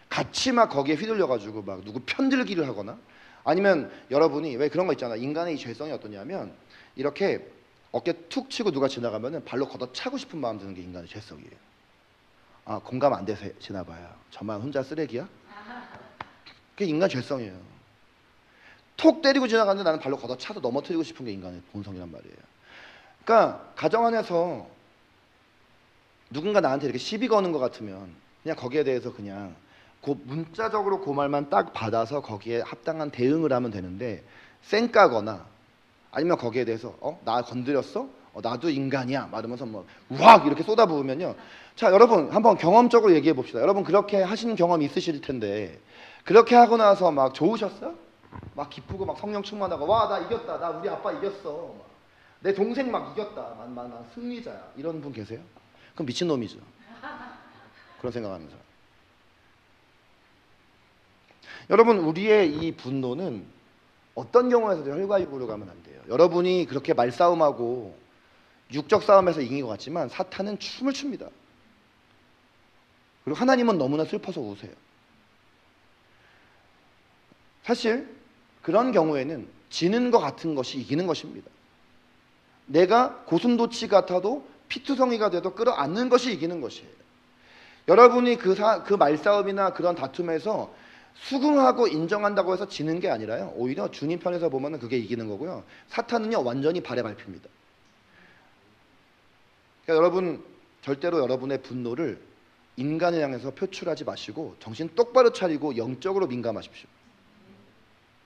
같이 막 거기에 휘둘려가지고 막 누구 편들기를 하거나, 아니면 여러분이 왜 그런 거 있잖아. 인간의 이 죄성이 어떠냐면 이렇게 어깨 툭 치고 누가 지나가면은 발로 걷어차고 싶은 마음 드는 게 인간의 죄성이에요. 공감 안 되시나 봐요. 저만 혼자 쓰레기야? 그게 인간 죄성이에요. 톡 때리고 지나가는데 나는 발로 걷어차서 넘어뜨리고 싶은 게 인간의 본성이란 말이에요. 그러니까 가정 안에서 누군가 나한테 이렇게 시비 거는 것 같으면 그냥 거기에 대해서 그냥 문자적으로 그 말만 딱 받아서 거기에 합당한 대응을 하면 되는데, 쌩까거나 아니면 거기에 대해서 나 건드렸어? 나도 인간이야 말하면서 우악 이렇게 쏟아부으면요. 자, 여러분 한번 경험적으로 얘기해 봅시다. 여러분 그렇게 하신 경험 있으실 텐데, 그렇게 하고 나서 막 좋으셨어요? 막 기쁘고 막 성령 충만하고 와 나 이겼다, 나 우리 아빠 이겼어, 내 동생 막 이겼다, 난 승리자야, 이런 분 계세요? 그럼 미친놈이죠. 그런 생각하면서. 여러분, 우리의 이 분노는 어떤 경우에서도 혈과 육으로 가면 안 돼요. 여러분이 그렇게 말싸움하고 육적 싸움에서 이긴 것 같지만 사탄은 춤을 춥니다. 그리고 하나님은 너무나 슬퍼서 우세요. 사실 그런 경우에는 지는 것 같은 것이 이기는 것입니다. 내가 고슴도치 같아도 피투성이가 돼도 끌어안는 것이 이기는 것이에요. 여러분이 그 말싸움이나 그런 다툼에서 수긍하고 인정한다고 해서 지는 게 아니라요, 오히려 주님 편에서 보면 그게 이기는 거고요. 사탄은요 완전히 발에 밟힙니다. 그러니까 여러분, 절대로 여러분의 분노를 인간을 향해서 표출하지 마시고 정신 똑바로 차리고 영적으로 민감하십시오.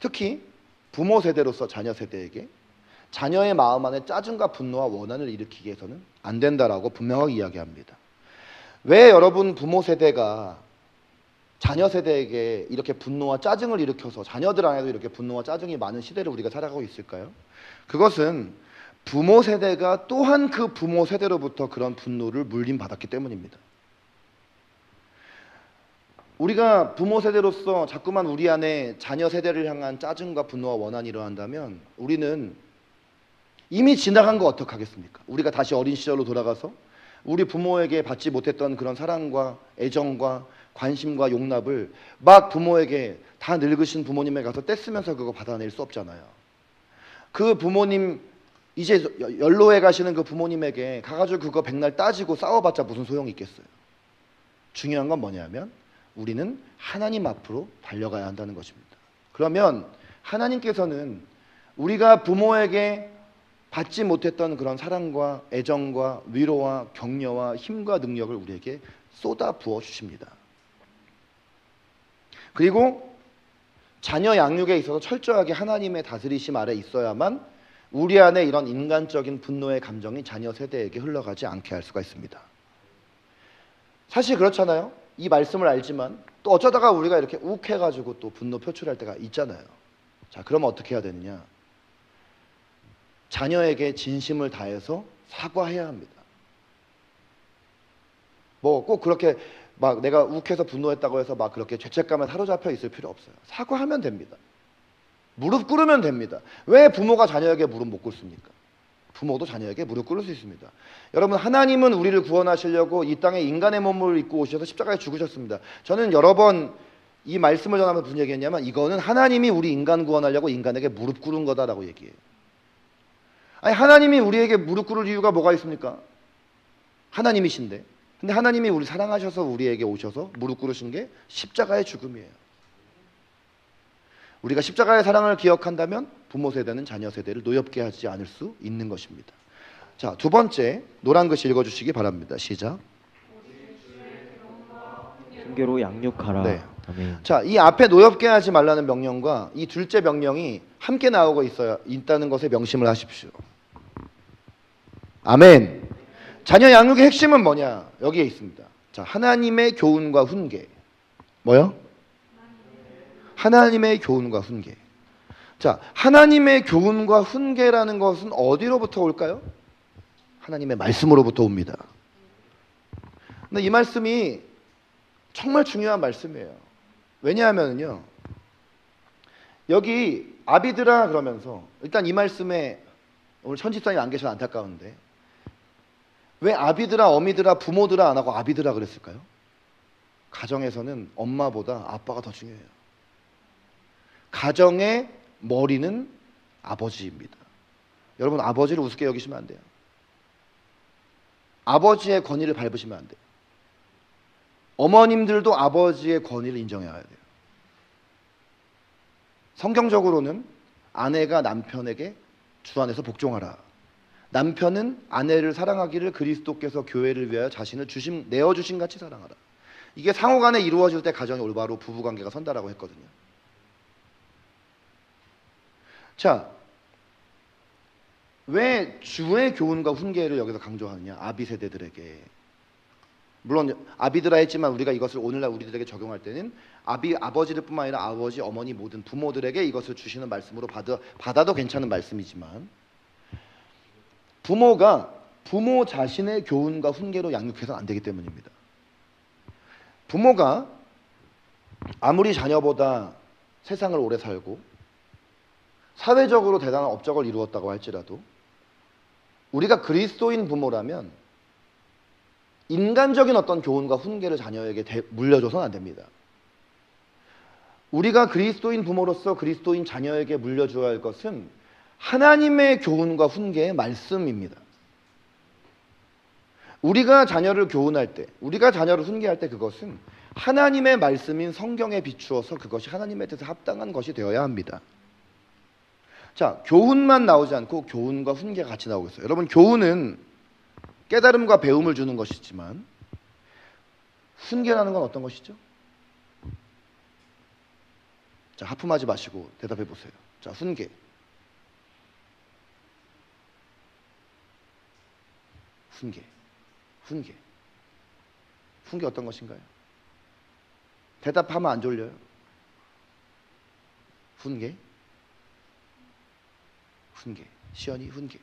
특히 부모 세대로서 자녀 세대에게 자녀의 마음 안에 짜증과 분노와 원한을 일으키게 해서는 안 된다라고 분명하게 이야기합니다. 왜 여러분 부모 세대가 자녀 세대에게 이렇게 분노와 짜증을 일으켜서 자녀들 안에도 이렇게 분노와 짜증이 많은 시대를 우리가 살아가고 있을까요? 그것은 부모 세대가 또한 그 부모 세대로부터 그런 분노를 물림받았기 때문입니다. 우리가 부모 세대로서 자꾸만 우리 안에 자녀 세대를 향한 짜증과 분노와 원한이 일어난다면 우리는 이미 지나간 거 어떡하겠습니까? 우리가 다시 어린 시절로 돌아가서 우리 부모에게 받지 못했던 그런 사랑과 애정과 관심과 용납을 막 부모에게 다 늙으신 부모님에 가서 떼쓰면서 그거 받아낼 수 없잖아요. 그 부모님 이제 연로해 가시는 그 부모님에게 가가지고 그거 백날 따지고 싸워봤자 무슨 소용이 있겠어요. 중요한 건 뭐냐면 우리는 하나님 앞으로 달려가야 한다는 것입니다. 그러면 하나님께서는 우리가 부모에게 받지 못했던 그런 사랑과 애정과 위로와 격려와 힘과 능력을 우리에게 쏟아 부어 주십니다. 그리고 자녀 양육에 있어서 철저하게 하나님의 다스리심 아래 있어야만 우리 안에 이런 인간적인 분노의 감정이 자녀 세대에게 흘러가지 않게 할 수가 있습니다. 사실 그렇잖아요. 이 말씀을 알지만 또 어쩌다가 우리가 이렇게 욱해가지고 또 분노 표출할 때가 있잖아요. 자, 그러면 어떻게 해야 되느냐? 자녀에게 진심을 다해서 사과해야 합니다. 뭐 꼭 그렇게 막 내가 욱해서 분노했다고 해서 막 그렇게 죄책감에 사로잡혀 있을 필요 없어요. 사과하면 됩니다. 무릎 꿇으면 됩니다. 왜 부모가 자녀에게 무릎 못 꿇습니까? 부모도 자녀에게 무릎 꿇을 수 있습니다. 여러분, 하나님은 우리를 구원하시려고 이 땅에 인간의 몸을 입고 오셔서 십자가에 죽으셨습니다. 저는 여러 번 이 말씀을 전하면서 무슨 얘기했냐면 이거는 하나님이 우리 인간 구원하려고 인간에게 무릎 꿇은 거다라고 얘기해요. 아니, 하나님이 우리에게 무릎 꿇을 이유가 뭐가 있습니까? 하나님이신데. 근데 하나님이 우리 사랑하셔서 우리에게 오셔서 무릎 꿇으신 게 십자가의 죽음이에요. 우리가 십자가의 사랑을 기억한다면 부모 세대는 자녀 세대를 노엽게 하지 않을 수 있는 것입니다. 자, 두 번째 노란 글씨 읽어주시기 바랍니다. 시작. 순교로 양육하라. 네. 아멘. 자, 이 앞에 노엽게 하지 말라는 명령과 이 둘째 명령이 함께 나오고 있다는 것에 명심을 하십시오. 아멘. 자녀 양육의 핵심은 뭐냐? 여기에 있습니다. 자, 하나님의 교훈과 훈계. 뭐요? 하나님의 교훈과 훈계. 자, 하나님의 교훈과 훈계라는 것은 어디로부터 올까요? 하나님의 말씀으로부터 옵니다. 근데 이 말씀이 정말 중요한 말씀이에요. 왜냐하면요, 여기 아비드라 그러면서 일단 이 말씀에 오늘 천집사님 안 계셔서 안타까운데 왜 아비드라, 어미드라, 부모드라 안 하고 아비드라 그랬을까요? 가정에서는 엄마보다 아빠가 더 중요해요. 가정의 머리는 아버지입니다. 여러분, 아버지를 우습게 여기시면 안 돼요. 아버지의 권위를 밟으시면 안 돼요. 어머님들도 아버지의 권위를 인정해야 돼요. 성경적으로는 아내가 남편에게 주 안에서 복종하라. 남편은 아내를 사랑하기를 그리스도께서 교회를 위하여 자신을 내어주신 같이 사랑하라. 이게 상호간에 이루어질 때 가정이 올바로 부부관계가 선다라고 했거든요. 자, 왜 주의 교훈과 훈계를 여기서 강조하느냐? 아비 세대들에게. 물론 아비드라 했지만 우리가 이것을 오늘날 우리들에게 적용할 때는 아버지들뿐만 아니라 아버지, 어머니 모든 부모들에게 이것을 주시는 말씀으로 받아도 괜찮은 말씀이지만 부모가 부모 자신의 교훈과 훈계로 양육해서는 안 되기 때문입니다. 부모가 아무리 자녀보다 세상을 오래 살고 사회적으로 대단한 업적을 이루었다고 할지라도 우리가 그리스도인 부모라면 인간적인 어떤 교훈과 훈계를 자녀에게 물려줘서는 안 됩니다. 우리가 그리스도인 부모로서 그리스도인 자녀에게 물려줘야 할 것은 하나님의 교훈과 훈계의 말씀입니다. 우리가 자녀를 교훈할 때, 우리가 자녀를 훈계할 때 그것은 하나님의 말씀인 성경에 비추어서 그것이 하나님의 뜻에 합당한 것이 되어야 합니다. 자, 교훈만 나오지 않고 교훈과 훈계가 같이 나오고 있어요. 여러분, 교훈은 깨달음과 배움을 주는 것이지만 훈계라는 건 어떤 것이죠? 자, 하품하지 마시고 대답해 보세요. 자, 훈계. 훈계 어떤 것인가요? 대답하면 안 졸려요? 훈계. 시연이 훈계.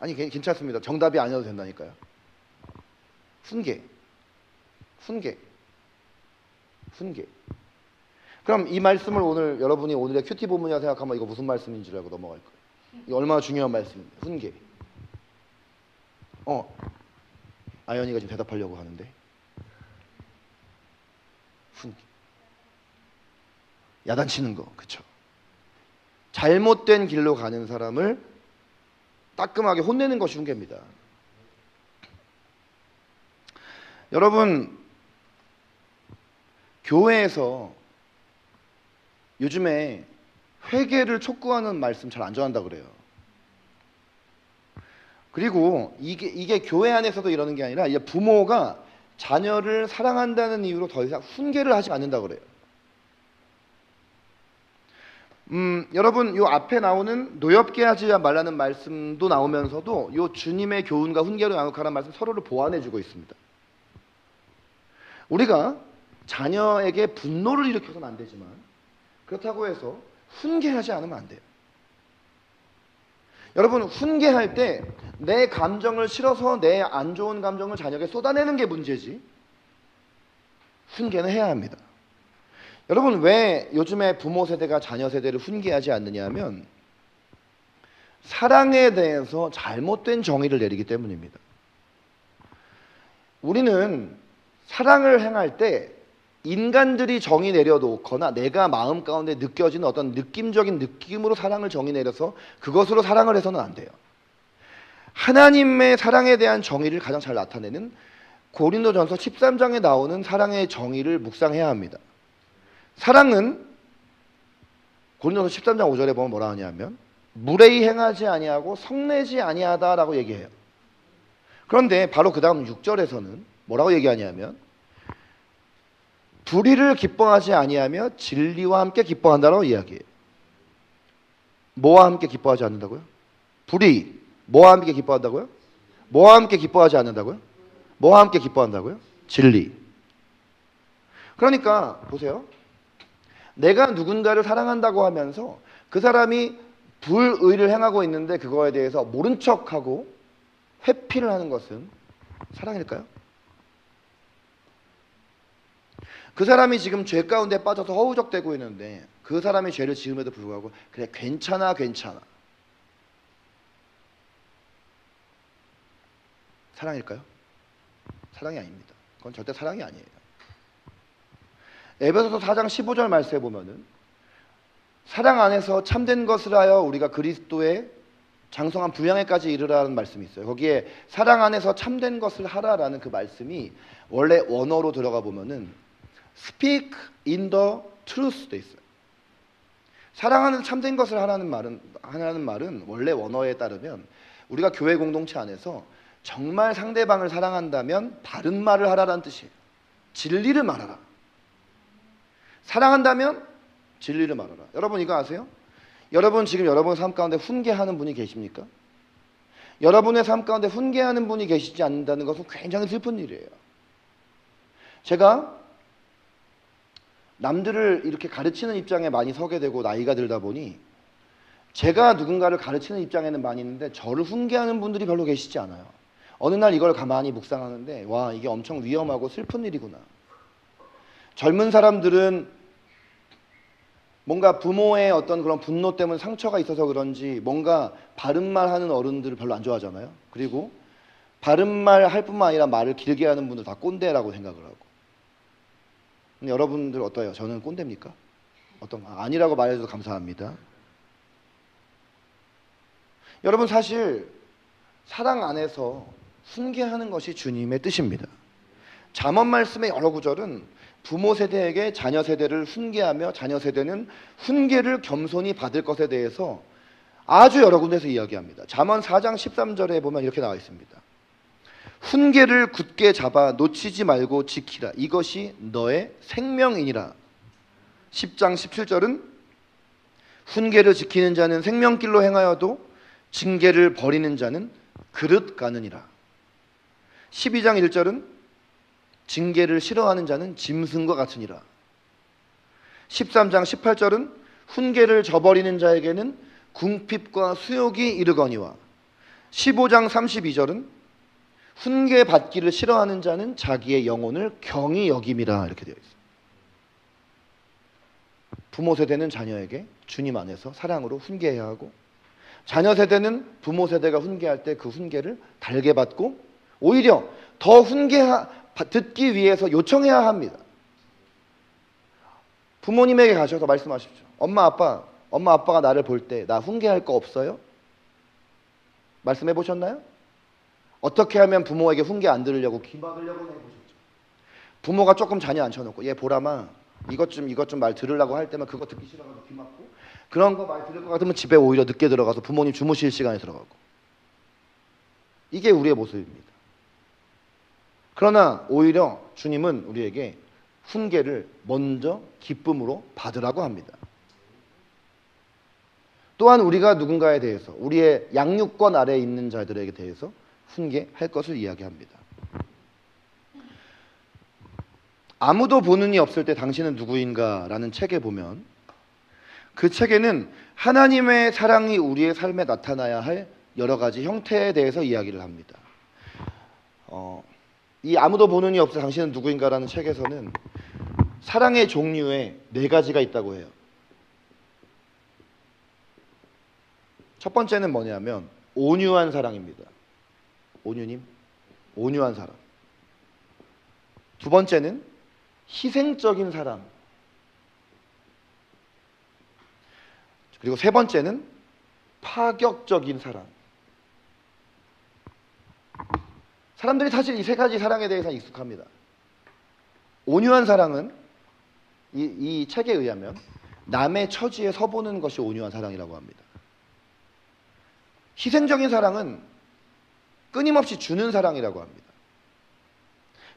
아니 괜찮습니다. 정답이 아니어도 된다니까요. 훈계. 그럼 이 말씀을 오늘 여러분이 오늘의 큐티 본문이라 생각하면 이거 무슨 말씀인 줄 알고 넘어갈 거예요. 이거 얼마나 중요한 말씀입니다. 훈계. 아연이가 지금 대답하려고 하는데. 훈계. 야단치는 거, 그쵸? 잘못된 길로 가는 사람을 따끔하게 혼내는 것이 훈계입니다. 여러분, 교회에서 요즘에 회개를 촉구하는 말씀 잘 안 전한다 그래요. 그리고 이게 교회 안에서도 이러는 게 아니라 이제 부모가 자녀를 사랑한다는 이유로 더 이상 훈계를 하지 않는다 그래요. 여러분, 요 앞에 나오는 노엽게 하지 말라는 말씀도 나오면서도 요 주님의 교훈과 훈계로 양육하라는 말씀 서로를 보완해주고 있습니다. 우리가 자녀에게 분노를 일으켜서는 안 되지만 그렇다고 해서 훈계하지 않으면 안 돼요. 여러분, 훈계할 때 내 감정을 실어서 내 안 좋은 감정을 자녀에게 쏟아내는 게 문제지 훈계는 해야 합니다. 여러분, 왜 요즘에 부모 세대가 자녀 세대를 훈계하지 않느냐 하면 사랑에 대해서 잘못된 정의를 내리기 때문입니다. 우리는 사랑을 행할 때 인간들이 정의 내려놓거나 내가 마음 가운데 느껴지는 어떤 느낌적인 느낌으로 사랑을 정의 내려서 그것으로 사랑을 해서는 안 돼요. 하나님의 사랑에 대한 정의를 가장 잘 나타내는 고린도전서 13장에 나오는 사랑의 정의를 묵상해야 합니다. 사랑은 고린도서 13장 5절에 보면 뭐라 하냐면 무례히 행하지 아니하고 성내지 아니하다라고 얘기해요. 그런데 바로 그 다음 6절에서는 뭐라고 얘기하냐면 불의를 기뻐하지 아니하며 진리와 함께 기뻐한다라고 이야기해요. 뭐와 함께 기뻐하지 않는다고요? 불의. 뭐와 함께 기뻐한다고요? 뭐와 함께 기뻐하지 않는다고요? 뭐와 함께 기뻐한다고요? 진리. 그러니까 보세요. 내가 누군가를 사랑한다고 하면서 그 사람이 불의를 행하고 있는데 그거에 대해서 모른 척하고 회피를 하는 것은 사랑일까요? 그 사람이 지금 죄 가운데 빠져서 허우적대고 있는데 그 사람이 죄를 지음에도 불구하고 그래 괜찮아 사랑일까요? 사랑이 아닙니다. 그건 절대 사랑이 아니에요. 에베소서 4장 15절 말씀에 보면은 사랑 안에서 참된 것을 하여 우리가 그리스도의 장성한 부양에까지 이르라는 말씀이 있어요. 거기에 사랑 안에서 참된 것을 하라라는 그 말씀이 원래 원어로 들어가 보면은 speak in the truth 돼 있어요. 사랑 안에서 참된 것을 하라는 말은 원래 원어에 따르면 우리가 교회 공동체 안에서 정말 상대방을 사랑한다면 바른 말을 하라라는 뜻이에요. 진리를 말하라. 사랑한다면 진리를 말하라. 여러분 이거 아세요? 여러분 지금 여러분 삶 가운데 훈계하는 분이 계십니까? 여러분의 삶 가운데 훈계하는 분이 계시지 않는다는 것은 굉장히 슬픈 일이에요. 제가 남들을 이렇게 가르치는 입장에 많이 서게 되고 나이가 들다 보니 제가 누군가를 가르치는 입장에는 많이 있는데 저를 훈계하는 분들이 별로 계시지 않아요. 어느 날 이걸 가만히 묵상하는데 와, 이게 엄청 위험하고 슬픈 일이구나. 젊은 사람들은 뭔가 부모의 어떤 그런 분노 때문에 상처가 있어서 그런지 뭔가 바른 말 하는 어른들을 별로 안 좋아하잖아요. 그리고 바른 말 할 뿐만 아니라 말을 길게 하는 분들 다 꼰대라고 생각을 하고. 근데 여러분들 어떠해요? 저는 꼰대입니까? 아니라고 말해줘서 감사합니다. 여러분 사실 사랑 안에서 훈계하는 것이 주님의 뜻입니다. 잠언 말씀의 여러 구절은 부모 세대에게 자녀 세대를 훈계하며 자녀 세대는 훈계를 겸손히 받을 것에 대해서 아주 여러 군데서 이야기합니다. 잠언 4장 13절에 보면 이렇게 나와 있습니다. 훈계를 굳게 잡아 놓치지 말고 지키라. 이것이 너의 생명이니라. 10장 17절은 훈계를 지키는 자는 생명길로 행하여도 징계를 버리는 자는 그릇 가느니라. 12장 1절은 징계를 싫어하는 자는 짐승과 같으니라. 13장 18절은 훈계를 저버리는 자에게는 궁핍과 수욕이 이르거니와 15장 32절은 훈계 받기를 싫어하는 자는 자기의 영혼을 경히 여김이라 이렇게 되어 있어요. 부모 세대는 자녀에게 주님 안에서 사랑으로 훈계해야 하고, 자녀 세대는 부모 세대가 훈계할 때 그 훈계를 달게 받고, 오히려 더 듣기 위해서 요청해야 합니다. 부모님에게 가셔서 말씀하십시오. 엄마 아빠가 나를 볼 때 나 훈계할 거 없어요? 말씀해 보셨나요? 어떻게 하면 부모에게 훈계 안 들으려고 귀 막으려고 해보셨죠? 부모가 조금 자녀 앉혀놓고, 얘 보라마 이것 좀 말 들으려고 할 때만 그거 듣기 싫어가지고 귀 막고, 그런 거 말 들을 것 같으면 집에 오히려 늦게 들어가서 부모님 주무실 시간에 들어가고, 이게 우리의 모습입니다. 그러나 오히려 주님은 우리에게 훈계를 먼저 기쁨으로 받으라고 합니다. 또한 우리가 누군가에 대해서, 우리의 양육권 아래에 있는 자들에게 대해서 훈계할 것을 이야기합니다. 아무도 보는 이 없을 때 당신은 누구인가? 라는 책에 보면, 그 책에는 하나님의 사랑이 우리의 삶에 나타나야 할 여러 가지 형태에 대해서 이야기를 합니다. 이 아무도 보는 이 없을 때 당신은 누구인가? 라는 책에서는 사랑의 종류에 4가지가 있다고 해요. 첫 번째는 뭐냐면 온유한 사랑입니다. 온유님, 온유한 사랑. 두 번째는 희생적인 사랑. 그리고 세 번째는 파격적인 사랑. 사람들이 사실 이 3가지 사랑에 대해서 익숙합니다. 온유한 사랑은 이 책에 의하면 남의 처지에 서보는 것이 온유한 사랑이라고 합니다. 희생적인 사랑은 끊임없이 주는 사랑이라고 합니다.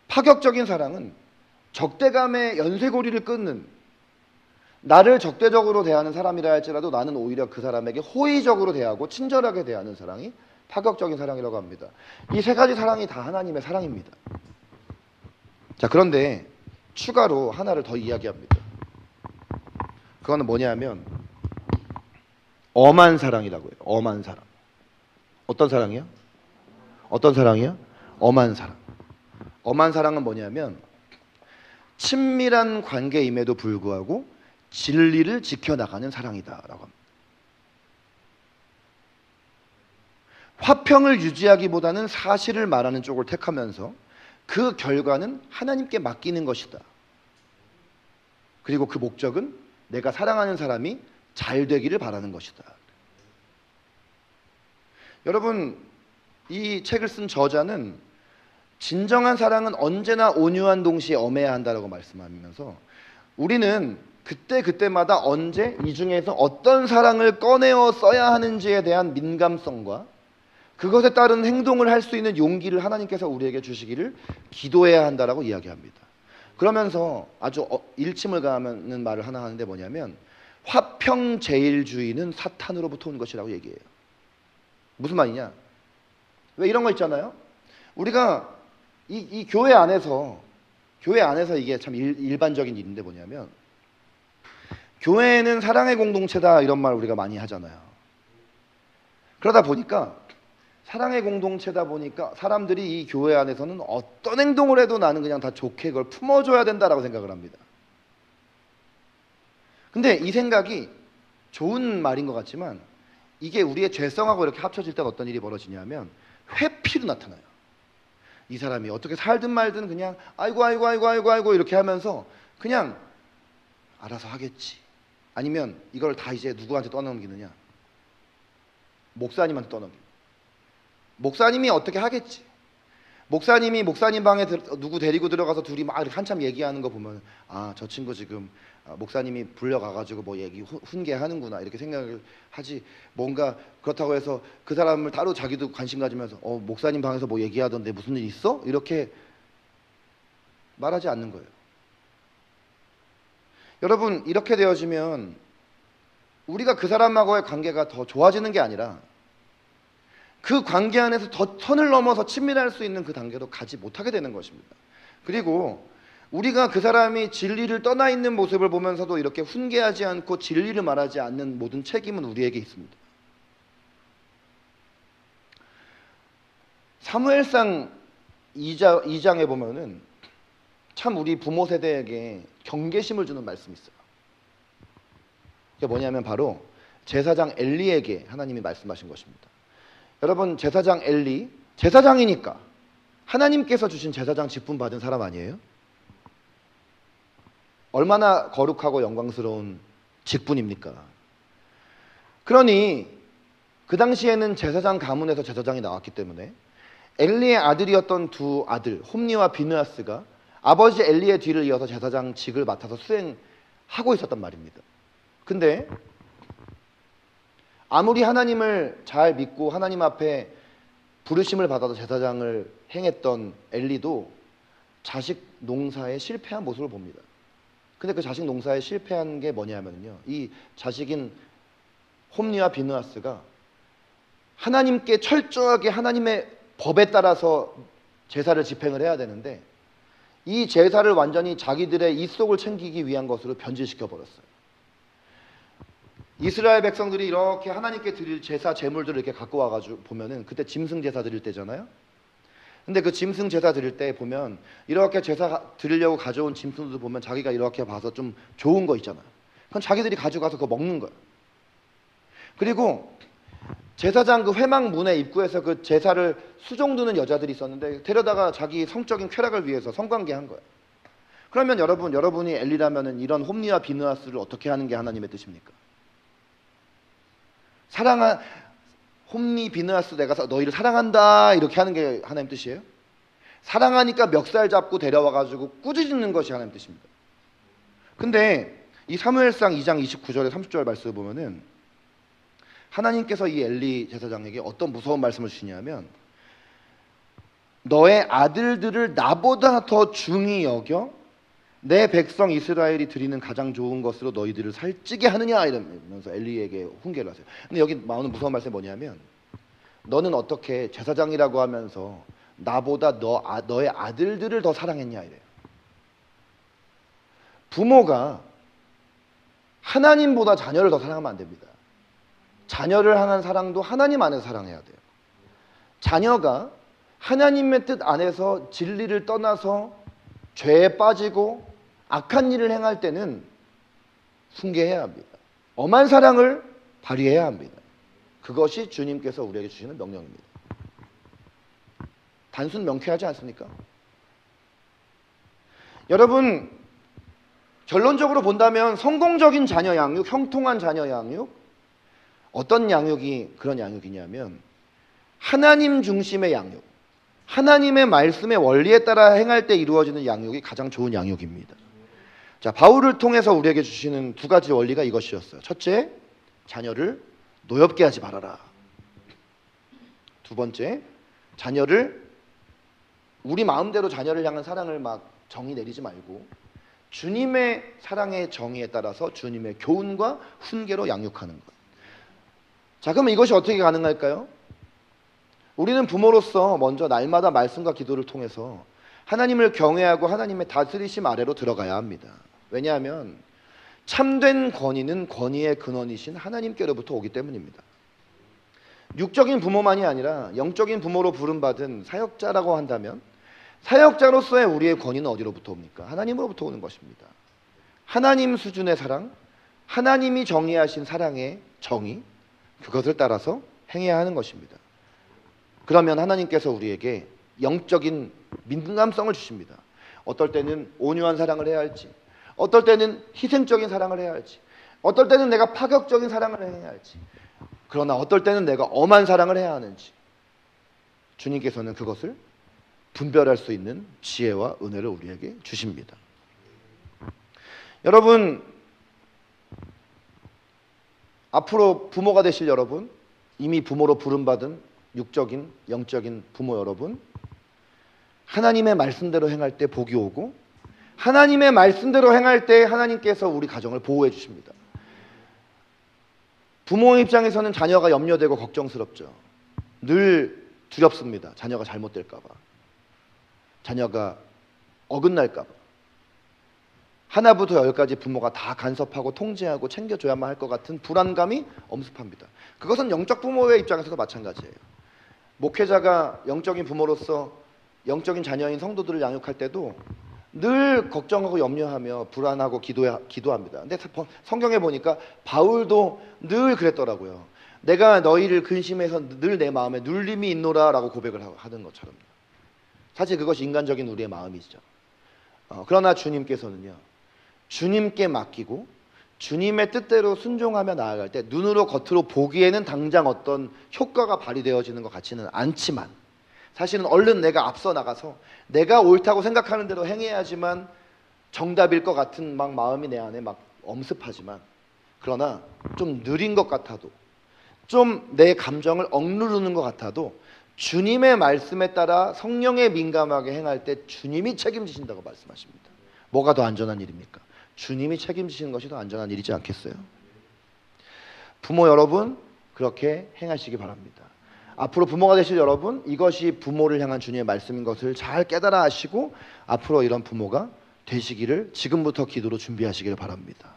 파격적인 사랑은 적대감의 연쇄고리를 끊는, 나를 적대적으로 대하는 사람이라 할지라도 나는 오히려 그 사람에게 호의적으로 대하고 친절하게 대하는 사랑이 파격적인 사랑이라고 합니다. 이 3가지 사랑이 다 하나님의 사랑입니다. 자, 그런데 추가로 하나를 더 이야기합니다. 그거는 뭐냐면 엄한 사랑이라고 해요. 엄한 사랑. 어떤 사랑이요? 어떤 사랑이요? 엄한 사랑. 엄한 사랑은 뭐냐면 친밀한 관계임에도 불구하고 진리를 지켜나가는 사랑이다라고 합니다. 화평을 유지하기보다는 사실을 말하는 쪽을 택하면서 그 결과는 하나님께 맡기는 것이다. 그리고 그 목적은 내가 사랑하는 사람이 잘 되기를 바라는 것이다. 여러분, 이 책을 쓴 저자는 진정한 사랑은 언제나 온유한 동시에 엄해야 한다고 말씀하면서, 우리는 그때마다 언제 이 중에서 어떤 사랑을 꺼내어 써야 하는지에 대한 민감성과 그것에 따른 행동을 할 수 있는 용기를 하나님께서 우리에게 주시기를 기도해야 한다라고 이야기합니다. 그러면서 아주 일침을 가하는 말을 하나 하는데 뭐냐면 화평제일주의는 사탄으로부터 온 것이라고 얘기해요. 무슨 말이냐? 왜 이런 거 있잖아요. 우리가 이 교회 안에서 이게 참 일반적인 일인데 뭐냐면, 교회는 사랑의 공동체다 이런 말 우리가 많이 하잖아요. 그러다 보니까 사랑의 공동체다 보니까 사람들이 이 교회 안에서는 어떤 행동을 해도 나는 그냥 다 좋게 그걸 품어줘야 된다라고 생각을 합니다. 근데 이 생각이 좋은 말인 것 같지만 이게 우리의 죄성하고 이렇게 합쳐질 때 어떤 일이 벌어지냐면 회피로 나타나요. 이 사람이 어떻게 살든 말든 그냥 아이고 이렇게 하면서 그냥 알아서 하겠지. 아니면 이걸 다 이제 누구한테 떠넘기느냐? 목사님한테 떠넘깁니다. 목사님이 어떻게 하겠지. 목사님이 목사님 방에 누구 데리고 들어가서 둘이 막 한참 얘기하는 거 보면 저 친구 지금 목사님이 불려가가지고 뭐 얘기 훈계하는구나 이렇게 생각을 하지, 뭔가 그렇다고 해서 그 사람을 따로 자기도 관심 가지면서 목사님 방에서 뭐 얘기하던데 무슨 일 있어? 이렇게 말하지 않는 거예요. 여러분, 이렇게 되어지면 우리가 그 사람하고의 관계가 더 좋아지는 게 아니라 그 관계 안에서 더 선을 넘어서 친밀할 수 있는 그 단계로 가지 못하게 되는 것입니다. 그리고 우리가 그 사람이 진리를 떠나 있는 모습을 보면서도 이렇게 훈계하지 않고 진리를 말하지 않는 모든 책임은 우리에게 있습니다. 사무엘상 2장에 보면은 참 우리 부모 세대에게 경계심을 주는 말씀이 있어요. 그게 뭐냐면 바로 제사장 엘리에게 하나님이 말씀하신 것입니다. 여러분, 제사장 엘리, 제사장이니까 하나님께서 주신 제사장 직분 받은 사람 아니에요? 얼마나 거룩하고 영광스러운 직분입니까? 그러니 그 당시에는 제사장 가문에서 제사장이 나왔기 때문에 엘리의 아들이었던 두 아들 홈니와 비느하스가 아버지 엘리의 뒤를 이어서 제사장직을 맡아서 수행하고 있었단 말입니다. 근데 아무리 하나님을 잘 믿고 하나님 앞에 부르심을 받아서 제사장을 행했던 엘리도 자식 농사에 실패한 모습을 봅니다. 근데 그 자식 농사에 실패한 게 뭐냐면요, 이 자식인 홈니와 비느하스가 하나님께 철저하게 하나님의 법에 따라서 제사를 집행을 해야 되는데 이 제사를 완전히 자기들의 입속을 챙기기 위한 것으로 변질시켜 버렸어요. 이스라엘 백성들이 이렇게 하나님께 드릴 제사 제물들을 이렇게 갖고 와가지고 보면은 그때 짐승 제사 드릴 때잖아요. 근데 그 짐승 제사 드릴 때 보면 이렇게 제사 드리려고 가져온 짐승들 보면 자기가 이렇게 봐서 좀 좋은 거 있잖아요. 그건 자기들이 가져가서 그거 먹는 거예요. 그리고 제사장 그 회막 문의 입구에서 그 제사를 수종드는 여자들이 있었는데 데려다가 자기 성적인 쾌락을 위해서 성관계한 거예요. 그러면 여러분이 엘리라면은 이런 홈니와 비느하스를 어떻게 하는 게 하나님의 뜻입니까? 홈니 비느하스 내가 너희를 사랑한다 이렇게 하는 게 하나님 뜻이에요? 사랑하니까 멱살 잡고 데려와가지고 꾸짖는 것이 하나님 뜻입니다. 근데 이 사무엘상 2장 29절에 30절 말씀을 보면은 하나님께서 이 엘리 제사장에게 어떤 무서운 말씀을 주시냐면 너의 아들들을 나보다 더 중히 여겨 내 백성 이스라엘이 드리는 가장 좋은 것으로 너희들을 살찌게 하느냐 이러면서 엘리에게 훈계를 하세요. 근데 여기 나오는 무서운 말씀이 뭐냐면 너는 어떻게 제사장이라고 하면서 나보다 너의 아들들을 더 사랑했냐 이래요. 부모가 하나님보다 자녀를 더 사랑하면 안 됩니다. 자녀를 향한 사랑도 하나님 안에서 사랑해야 돼요. 자녀가 하나님의 뜻 안에서 진리를 떠나서 죄에 빠지고 악한 일을 행할 때는 훈계해야 합니다. 엄한 사랑을 발휘해야 합니다. 그것이 주님께서 우리에게 주시는 명령입니다. 단순 명쾌하지 않습니까? 여러분, 결론적으로 본다면 성공적인 자녀 양육, 형통한 자녀 양육, 어떤 양육이 그런 양육이냐면 하나님 중심의 양육, 하나님의 말씀의 원리에 따라 행할 때 이루어지는 양육이 가장 좋은 양육입니다. 자, 바울을 통해서 우리에게 주시는 두 가지 원리가 이것이었어요. 첫째, 자녀를 노엽게 하지 말아라. 두 번째, 자녀를 우리 마음대로 자녀를 향한 사랑을 막 정의 내리지 말고 주님의 사랑의 정의에 따라서 주님의 교훈과 훈계로 양육하는 것. 자, 그럼 이것이 어떻게 가능할까요? 우리는 부모로서 먼저 날마다 말씀과 기도를 통해서 하나님을 경외하고 하나님의 다스리심 아래로 들어가야 합니다. 왜냐하면 참된 권위는 권위의 근원이신 하나님께로부터 오기 때문입니다. 육적인 부모만이 아니라 영적인 부모로 부름받은 사역자라고 한다면 사역자로서의 우리의 권위는 어디로부터 옵니까? 하나님으로부터 오는 것입니다. 하나님 수준의 사랑, 하나님이 정의하신 사랑의 정의, 그것을 따라서 행해야 하는 것입니다. 그러면 하나님께서 우리에게 영적인 민감성을 주십니다. 어떨 때는 온유한 사랑을 해야 할지, 어떨 때는 희생적인 사랑을 해야 할지, 어떨 때는 내가 파격적인 사랑을 해야 할지, 그러나 어떨 때는 내가 엄한 사랑을 해야 하는지 주님께서는 그것을 분별할 수 있는 지혜와 은혜를 우리에게 주십니다. 여러분, 앞으로 부모가 되실 여러분, 이미 부모로 부름받은 육적인, 영적인 부모 여러분, 하나님의 말씀대로 행할 때 복이 오고 하나님의 말씀대로 행할 때 하나님께서 우리 가정을 보호해 주십니다. 부모의 입장에서는 자녀가 염려되고 걱정스럽죠. 늘 두렵습니다. 자녀가 잘못될까 봐, 자녀가 어긋날까 봐. 하나부터 열까지 부모가 다 간섭하고 통제하고 챙겨줘야만 할 것 같은 불안감이 엄습합니다. 그것은 영적 부모의 입장에서도 마찬가지예요. 목회자가 영적인 부모로서 영적인 자녀인 성도들을 양육할 때도 늘 걱정하고 염려하며 불안하고 기도합니다. 근데 성경에 보니까 바울도 늘 그랬더라고요. 내가 너희를 근심해서 늘 내 마음에 눌림이 있노라 라고 고백을 하는 것처럼. 사실 그것이 인간적인 우리의 마음이죠. 그러나 주님께서는요, 주님께 맡기고 주님의 뜻대로 순종하며 나아갈 때 눈으로 겉으로 보기에는 당장 어떤 효과가 발휘되어지는 것 같지는 않지만, 사실은 얼른 내가 앞서 나가서 내가 옳다고 생각하는 대로 행해야지만 정답일 것 같은 막 마음이 내 안에 막 엄습하지만, 그러나 좀 느린 것 같아도, 좀 내 감정을 억누르는 것 같아도 주님의 말씀에 따라 성령에 민감하게 행할 때 주님이 책임지신다고 말씀하십니다. 뭐가 더 안전한 일입니까? 주님이 책임지시는 것이 더 안전한 일이지 않겠어요? 부모 여러분, 그렇게 행하시기 바랍니다. 앞으로 부모가 되실 여러분, 이것이 부모를 향한 주님의 말씀인 것을 잘 깨달아 하시고 앞으로 이런 부모가 되시기를 지금부터 기도로 준비하시기를 바랍니다.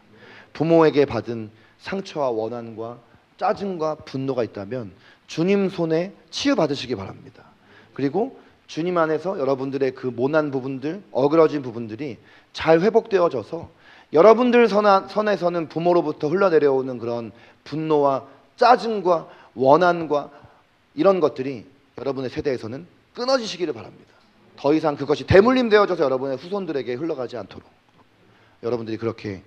부모에게 받은 상처와 원한과 짜증과 분노가 있다면 주님 손에 치유받으시기 바랍니다. 그리고 주님 안에서 여러분들의 그 모난 부분들, 어그러진 부분들이 잘 회복되어져서 여러분들 선에서는 부모로부터 흘러내려오는 그런 분노와 짜증과 원한과 이런 것들이 여러분의 세대에서는 끊어지시기를 바랍니다. 더 이상 그것이 대물림 되어져서 여러분의 후손들에게 흘러가지 않도록 여러분들이 그렇게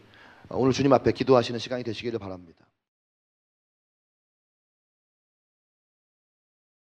오늘 주님 앞에 기도하시는 시간이 되시기를 바랍니다.